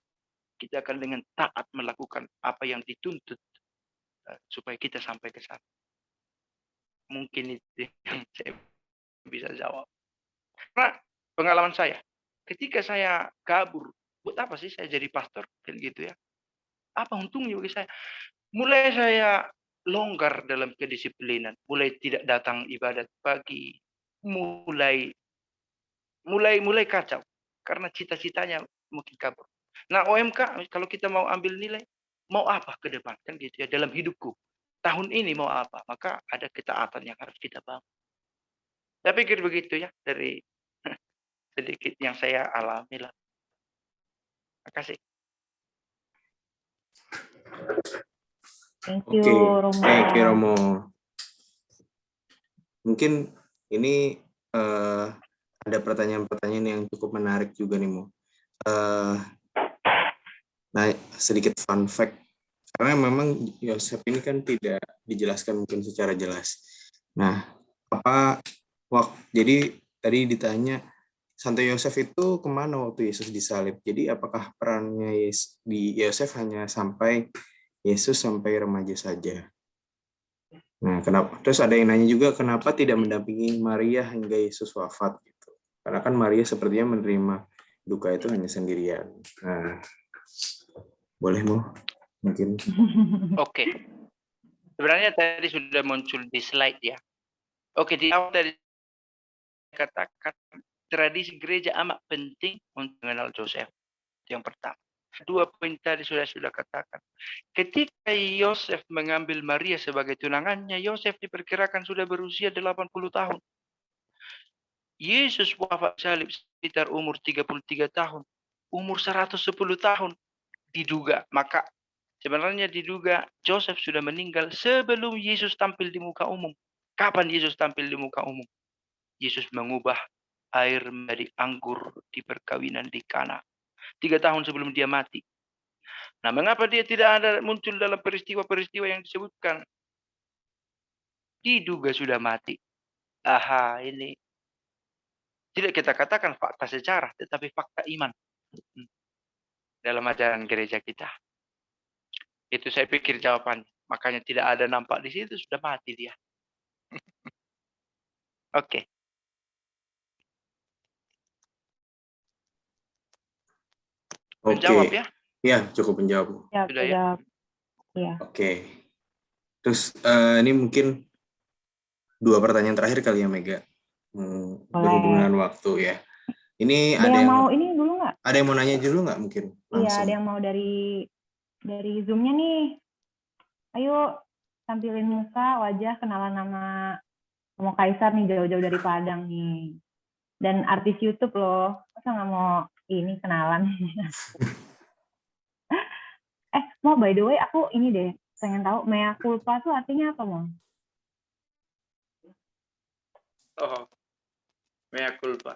kita akan dengan taat melakukan apa yang dituntut supaya kita sampai ke sana. Mungkin itu yang saya bisa jawab. Karena pengalaman saya, ketika saya kabur, buat apa sih saya jadi pastor? Kan gitu ya. Apa untungnya bagi saya? Mulai saya longgar dalam kedisiplinan, mulai tidak datang ibadat pagi, mulai kacau karena cita-citanya mungkin kabur. Nah, OMK kalau kita mau ambil nilai, mau apa ke depan kan gitu ya dalam hidupku. Tahun ini mau apa? Maka ada ketaatan yang harus kita bangun. Saya pikir begitu ya dari sedikit yang saya alami lah. Terima kasih. Thank you, Oke, Romo. thank you Romo. Mungkin ini ada pertanyaan-pertanyaan yang cukup menarik juga nih Mo. Nah, sedikit fun fact. Karena memang Yosef ini kan tidak dijelaskan mungkin secara jelas. Nah, jadi tadi ditanya, Santo Yosef itu kemana waktu Yesus disalib? Jadi apakah perannya di Yosef hanya sampai Yesus sampai remaja saja? Nah, kenapa? Terus ada yang nanya juga kenapa tidak mendampingi Maria hingga Yesus wafat gitu. Karena kan Maria sepertinya menerima duka itu hanya sendirian. Nah, boleh Mo? Mungkin. Oke. Sebenarnya tadi sudah muncul di slide ya. Oke, di awal tadi katakan tradisi gereja amat penting untuk mengenal Joseph. Itu yang pertama. Dua poin tadi sudah katakan. Ketika Yosef mengambil Maria sebagai tunangannya, Yosef diperkirakan sudah berusia 80 tahun. Yesus wafat salib sekitar umur 33 tahun. Umur 110 tahun diduga. Maka sebenarnya diduga Joseph sudah meninggal sebelum Yesus tampil di muka umum. Kapan Yesus tampil di muka umum? Yesus mengubah air menjadi anggur di perkawinan di Kana. 3 tahun sebelum dia mati. Nah, mengapa dia tidak ada muncul dalam peristiwa-peristiwa yang disebutkan? Diduga sudah mati. Ini tidak kita katakan fakta sejarah, tetapi fakta iman dalam ajaran gereja kita. Itu saya pikir jawabannya. Makanya tidak ada nampak di situ, sudah mati dia. Oke. Menjawab ya? Ya, cukup menjawab. Sudah ya? Ya. Oke. Terus ini mungkin 2 pertanyaan terakhir kali ya Mega. Berhubungan waktu ya. Ini ada yang mau ini dulu nggak? Ada yang mau nanya dulu nggak mungkin? Iya, ada yang mau dari Zoom-nya nih. Ayo tampilin muka, wajah, kenalan nama Romo Kaisar nih, jauh-jauh dari Padang nih. Dan artis YouTube loh. Masa nggak mau ini kenalan. Mau by the way, aku ini deh, pengen tahu mea culpa tuh artinya apa, Mau? Oh, mea culpa.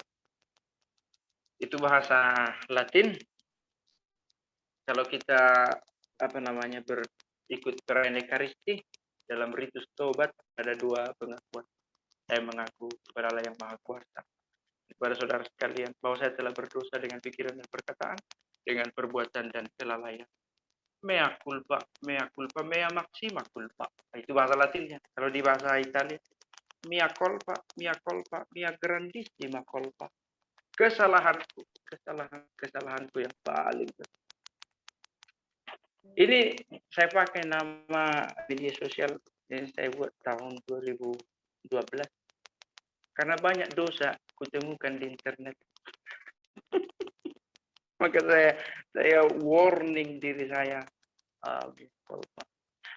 Itu bahasa Latin. Kalau kita berikut perayaan Ekaristi dalam ritus tobat ada dua pengakuan. Saya mengaku kepada Allah yang Maha Kuasa, kepada saudara sekalian, bahwa saya telah berdosa dengan pikiran dan perkataan, dengan perbuatan dan kelalaian. Mea culpa, mea maxima culpa. Itu bahasa Latinnya. Kalau di bahasa Italia, mea colpa, mea grandissima colpa. Kesalahanku yang paling besar. Ini saya pakai nama media sosial yang saya buat tahun 2012 karena banyak dosa kutemukan di internet. Maka saya warning diri saya.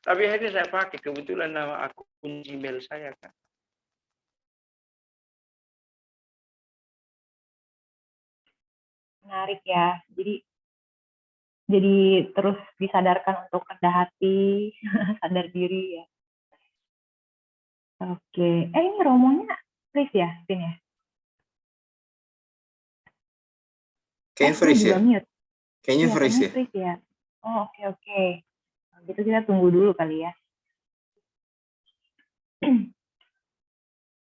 Tapi akhirnya saya pakai, kebetulan nama akun Gmail saya kan. Menarik ya. Jadi terus disadarkan untuk rendah hati, sadar diri ya. Oke. Ini romonya Chris ya, Vin ya? Kayaknya freeze ya. Mute. Kayaknya Iya, freeze ya. Chris ya. Oh, oke. Gitu kita tunggu dulu kali ya.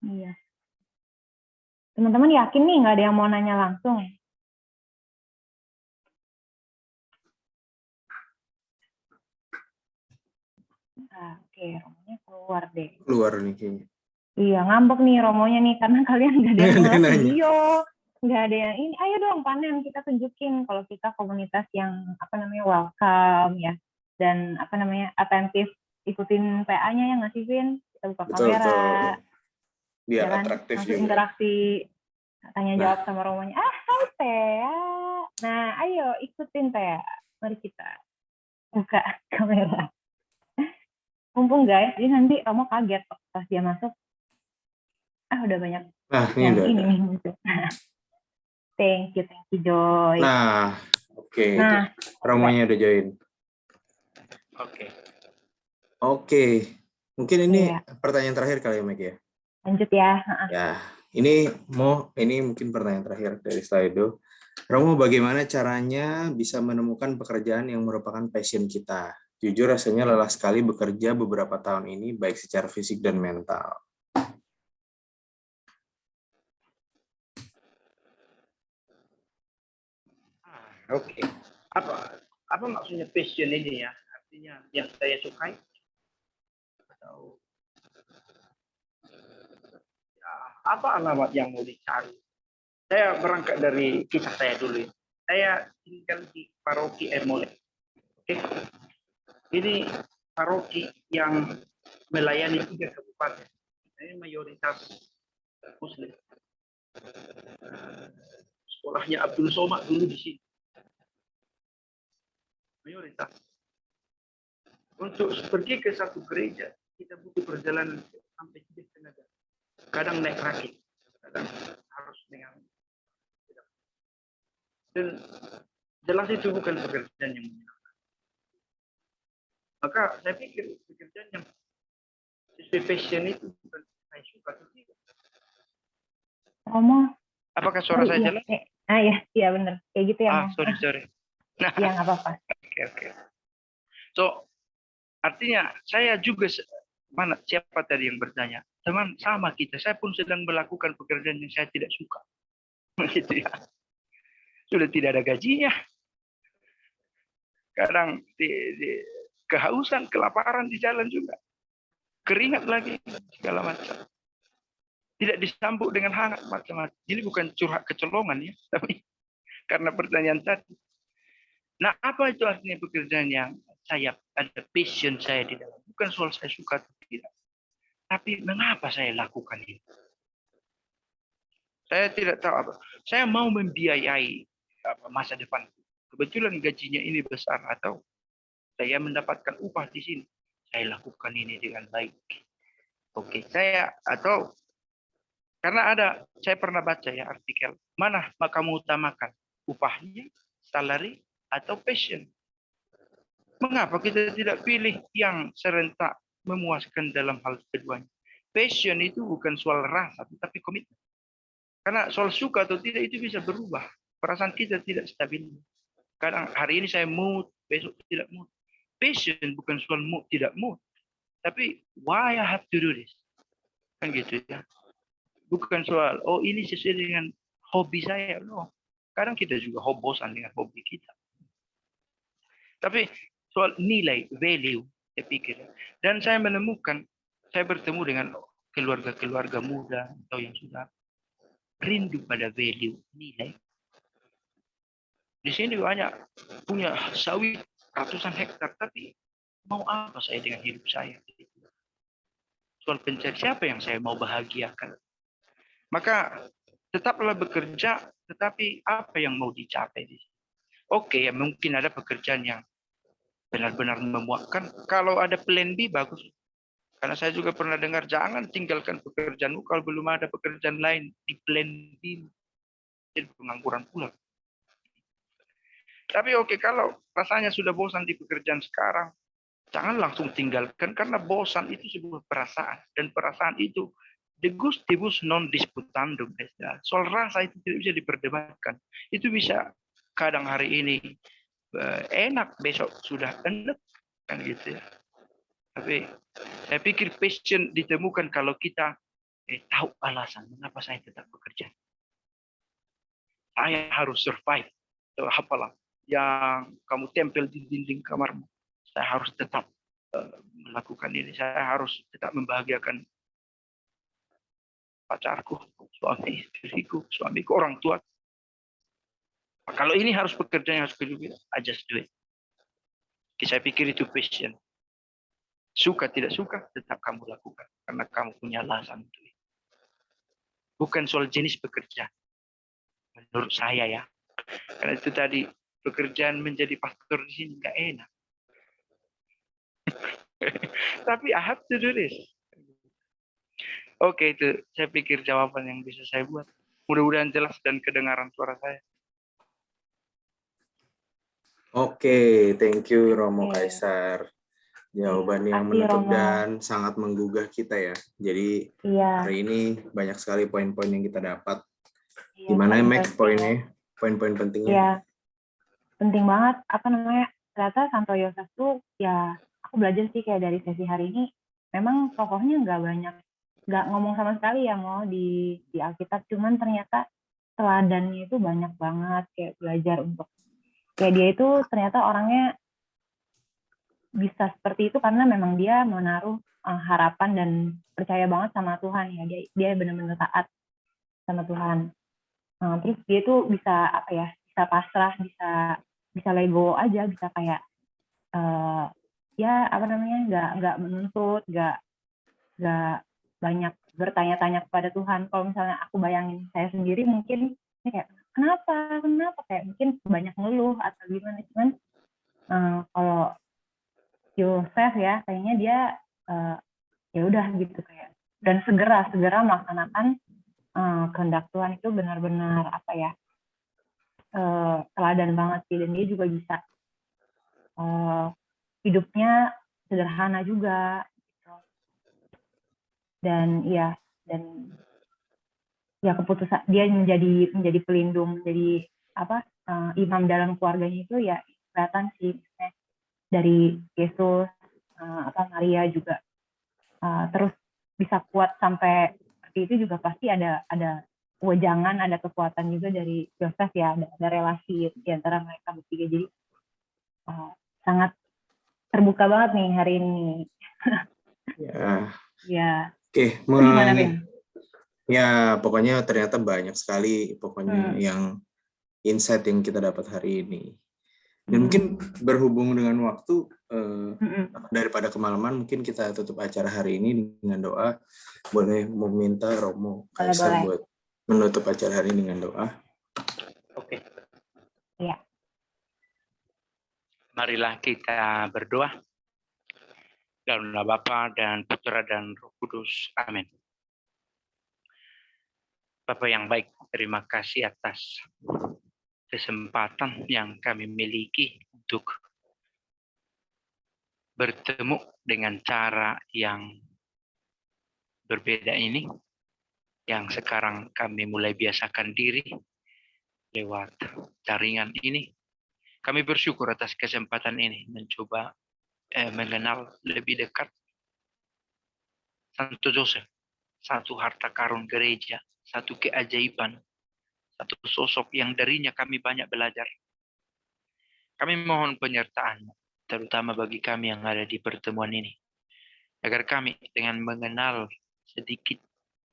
Iya. Teman-teman yakin nih nggak ada yang mau nanya langsung? Oke, romonya keluar deh. Keluar nih kayaknya. Iya, ngambek nih romonya nih, karena kalian nggak ada yang Nggak ada yang nge-like nanya. video, nggak ada yang ini. Ayo dong panen, kita tunjukin kalau kita komunitas yang welcome ya, dan atentif, ikutin PA-nya ya nggak sih, Vin? Kita buka Betul. kamera, Biar ya kan? atraktif Langsung juga. interaksi, tanya jawab sama romonya. Hai Tea. Nah, ayo ikutin Tea. Mari kita buka kamera. Mumpung guys, jadi nanti Romo kaget pas dia masuk. Udah banyak Ini yang udah ini ada. nih muncul. Thank you Joy. Nah, oke. Nah, Romonya udah join. Oke. Mungkin ini iya. pertanyaan terakhir kali ya, Meg ya. Lanjut ya. Ya, ini mungkin pertanyaan terakhir dari Slido. Romo, bagaimana caranya bisa menemukan pekerjaan yang merupakan passion kita? Jujur rasanya lelah sekali bekerja beberapa tahun ini, baik secara fisik dan mental. Oke. Apa maksudnya passion ini ya? Artinya yang saya sukai atau ya, apa alamat yang mau dicari? Saya berangkat dari kisah saya dulu. Saya tinggal di paroki Emole. Oke. Ini paroki yang melayani 3 kabupaten. Ini mayoritas Muslim. Sekolahnya Abdul Somad dulu di sini. Mayoritas. Untuk pergi ke satu gereja, kita butuh perjalanan sampai 3,5 jam. Kadang naik rakit, kadang harus dengan. Dan jelas itu bukan pekerjaan yang menyenangkan. Maka saya pikir pekerjaan yang sesuai passion itu bukan saya suka atau tidak. Romo. Apakah suara saya jelas? Iya benar. Kayak gitu ya. Sorry. Nah, ya nggak apa-apa. Oke. So, artinya saya juga siapa tadi yang bertanya? Teman sama kita, saya pun sedang melakukan pekerjaan yang saya tidak suka. Gitu ya. Sudah tidak ada gajinya. Kadang kehausan, kelaparan di jalan juga. Keringat lagi, segala macam. Tidak disambut dengan hangat macam-macam. Ini bukan curhat kecolongan ya, tapi karena pertanyaan tadi. Nah, apa itu artinya pekerjaan yang saya ada passion saya di dalam? Bukan soal saya suka atau tidak. Tapi mengapa saya lakukan ini? Saya tidak tahu apa. Saya mau membiayai masa depan. Kebetulan gajinya ini besar atau saya mendapatkan upah di sini. Saya lakukan ini dengan baik. Oke, karena saya pernah baca ya artikel, mana kamu utamakan, upahnya, salary, atau passion. Mengapa kita tidak pilih yang serentak memuaskan dalam hal keduanya? Passion itu bukan soal rasa, tetapi komitmen. Karena soal suka atau tidak itu bisa berubah. Perasaan kita tidak stabil. Kadang hari ini saya mood, besok tidak mood. Passion bukan soal mood, tidak mood. Tapi why I have to do this? Kan gitu ya. Bukan soal, oh ini sesuai dengan hobi saya. No. Kadang kita juga bosan dengan hobi kita. Tapi soal nilai, value, saya pikir. Dan saya menemukan, saya bertemu dengan keluarga-keluarga muda atau yang sudah rindu pada value, nilai. Di sini banyak punya sawit ratusan hektar, tapi mau apa saya dengan hidup saya? Soal pencari siapa yang saya mau bahagiakan. Maka tetaplah bekerja, tetapi apa yang mau dicapai? Oke, ya mungkin ada pekerjaan yang benar-benar memuaskan. Kalau ada plan B, bagus. Karena saya juga pernah dengar, jangan tinggalkan pekerjaanmu kalau belum ada pekerjaan lain di plan B. Jadi pengangguran pula. Tapi oke, kalau rasanya sudah bosan di pekerjaan sekarang, jangan langsung tinggalkan, karena bosan itu sebuah perasaan. Dan perasaan itu, de gustibus non disputandum. Soal rasa itu tidak bisa diperdebatkan. Itu bisa kadang hari ini enak, besok sudah enak. Kan gitu ya. Tapi saya pikir passion ditemukan kalau kita tahu alasan mengapa saya tetap bekerja. Saya harus survive. Atau apalah yang kamu tempel di dinding kamarmu. Saya harus tetap melakukan ini. Saya harus tetap membahagiakan pacarku, suami istriku, suamiku, orang tua. Kalau ini harus pekerjaan yang harus kedua, I just do it. Saya pikir itu passion. Suka tidak suka, tetap kamu lakukan. Karena kamu punya alasan untuk itu. Bukan soal jenis pekerjaan. Menurut saya ya. Karena itu tadi, pekerjaan menjadi pastor di sini nggak enak. Tapi I have to do this. Oke, itu saya pikir jawaban yang bisa saya buat. Mudah-mudahan jelas dan kedengaran suara saya. Oke, thank you Romo Oke. Kaisar. Jawaban yang Makasih, menutup Romo. dan sangat menggugah kita ya. Jadi Iya. hari ini banyak sekali poin-poin yang kita dapat. Iya, Gimana poin-poin Mac poinnya? Poin-poin pentingnya? Iya, penting banget. Apa namanya? Ternyata Santo Yosef tuh ya, aku belajar sih kayak dari sesi hari ini. Memang tokohnya nggak banyak, nggak ngomong sama sekali ya mau di Alkitab. Cuman ternyata teladannya itu banyak banget. Kayak belajar untuk kayak dia itu ternyata orangnya bisa seperti itu karena memang dia menaruh harapan dan percaya banget sama Tuhan ya. Dia benar-benar taat sama Tuhan. Terus dia tuh bisa apa ya, bisa pasrah, bisa lego aja, bisa kayak ya apa namanya, nggak menuntut, nggak banyak bertanya-tanya kepada Tuhan. Kalau misalnya aku bayangin saya sendiri mungkin kayak kenapa kayak mungkin banyak ngeluh atau gimana. Cuman kalau Yosef ya kayaknya dia ya udah gitu kayak, dan segera melaksanakan kehendak Tuhan. Itu benar-benar apa ya, teladan banget sih. Dan dia juga bisa hidupnya sederhana juga gitu. Dan ya keputusan dia menjadi pelindung, menjadi apa, imam dalam keluarganya itu ya kelihatan sih dari Yesus, Maria juga terus bisa kuat sampai seperti itu juga pasti ada wejangan, ada kekuatan juga dari Yosef ya, ada relasi di antara mereka bertiga. Jadi sangat terbuka banget nih hari ini. Ya. Oke, Gimana, Ben? Ya, pokoknya ternyata banyak sekali yang insight yang kita dapat hari ini. Dan mungkin berhubung dengan waktu, daripada kemalaman, mungkin kita tutup acara hari ini dengan doa. Boleh meminta Romo Kaisar buat menutup acara hari ini dengan doa. Oke. Iya. Marilah kita berdoa. Dalam nama Bapa dan Putra dan Roh Kudus. Amin. Bapa yang baik, terima kasih atas kesempatan yang kami miliki untuk bertemu dengan cara yang berbeda ini, yang sekarang kami mulai biasakan diri lewat jaringan ini. Kami bersyukur atas kesempatan ini mencoba mengenal lebih dekat Santo Joseph, satu harta karun gereja, satu keajaiban, satu sosok yang darinya kami banyak belajar. Kami mohon penyertaan-Mu, terutama bagi kami yang ada di pertemuan ini, agar kami dengan mengenal sedikit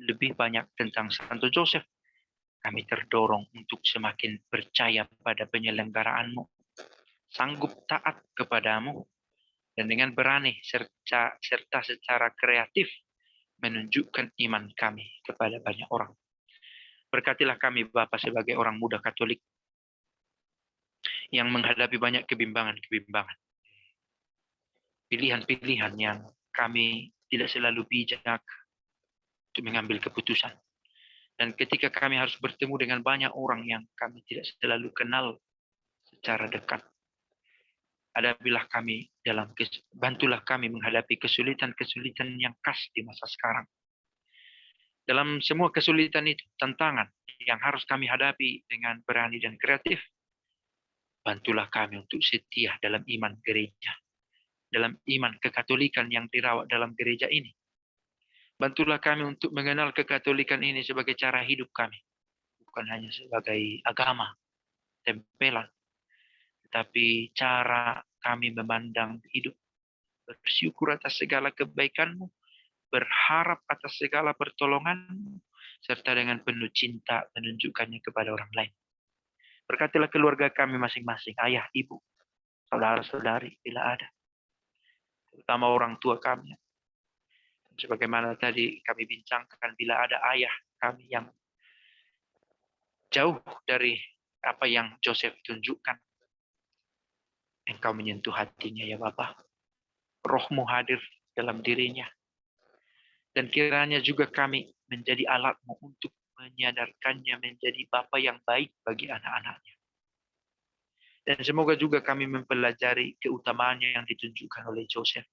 lebih banyak tentang Santo Joseph, kami terdorong untuk semakin percaya pada penyelenggaraan-Mu, sanggup taat kepadamu, dan dengan berani serta secara kreatif menunjukkan iman kami kepada banyak orang. Berkatilah kami Bapa sebagai orang muda Katolik yang menghadapi banyak kebimbangan-kebimbangan. Pilihan-pilihan yang kami tidak selalu bijak untuk mengambil keputusan. Dan ketika kami harus bertemu dengan banyak orang yang kami tidak selalu kenal secara dekat, bantulah kami menghadapi kesulitan-kesulitan yang khas di masa sekarang. Dalam semua kesulitan itu, tantangan yang harus kami hadapi dengan berani dan kreatif, bantulah kami untuk setia dalam iman gereja, dalam iman kekatolikan yang dirawat dalam gereja ini. Bantulah kami untuk mengenal kekatolikan ini sebagai cara hidup kami, bukan hanya sebagai agama, tempelan, tetapi cara kami memandang hidup, bersyukur atas segala kebaikan-Mu, berharap atas segala pertolongan-Mu, serta dengan penuh cinta menunjukkannya kepada orang lain. Berkatilah keluarga kami masing-masing, ayah, ibu, saudara-saudari, bila ada, terutama orang tua kami. Sebagaimana tadi kami bincangkan, bila ada ayah kami yang jauh dari apa yang Joseph tunjukkan, Engkau menyentuh hatinya ya Bapa. Roh-Mu hadir dalam dirinya. Dan kiranya juga kami menjadi alat-Mu untuk menyadarkannya menjadi Bapa yang baik bagi anak-anaknya. Dan semoga juga kami mempelajari keutamaannya yang ditunjukkan oleh Joseph.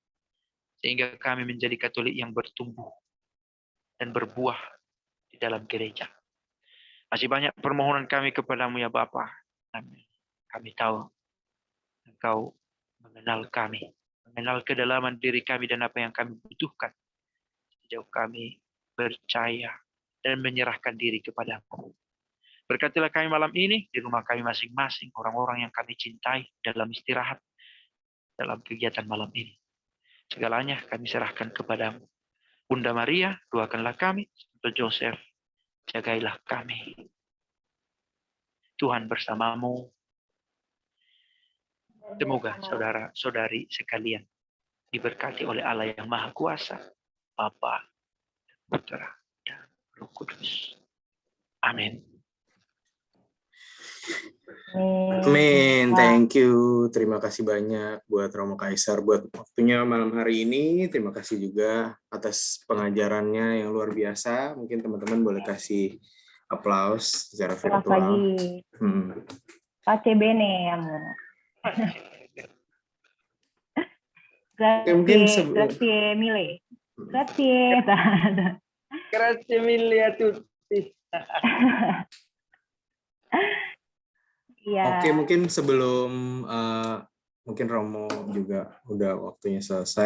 Sehingga kami menjadi Katolik yang bertumbuh dan berbuah di dalam gereja. Masih banyak permohonan kami kepadamu ya Bapa. Kami tahu Engkau mengenal kami, mengenal kedalaman diri kami dan apa yang kami butuhkan. Sejauh kami percaya dan menyerahkan diri kepadamu. Berkatilah kami malam ini, di rumah kami masing-masing, orang-orang yang kami cintai dalam istirahat, dalam kegiatan malam ini. Segalanya kami serahkan kepadamu. Bunda Maria, doakanlah kami. Santo Joseph, jagailah kami. Tuhan bersamamu. Semoga saudara-saudari sekalian diberkati oleh Allah yang Maha Kuasa, Bapa, Putra, dan Roh Kudus. Amin. Amin, thank you. Terima kasih banyak buat Romo Kaisar buat waktunya malam hari ini. Terima kasih juga atas pengajarannya yang luar biasa. Mungkin teman-teman boleh kasih aplaus secara virtual. Pace bene amo. Grazie mille. Grazie mille a tutti. Ya. Oke, mungkin sebelum mungkin Romo juga udah waktunya selesai.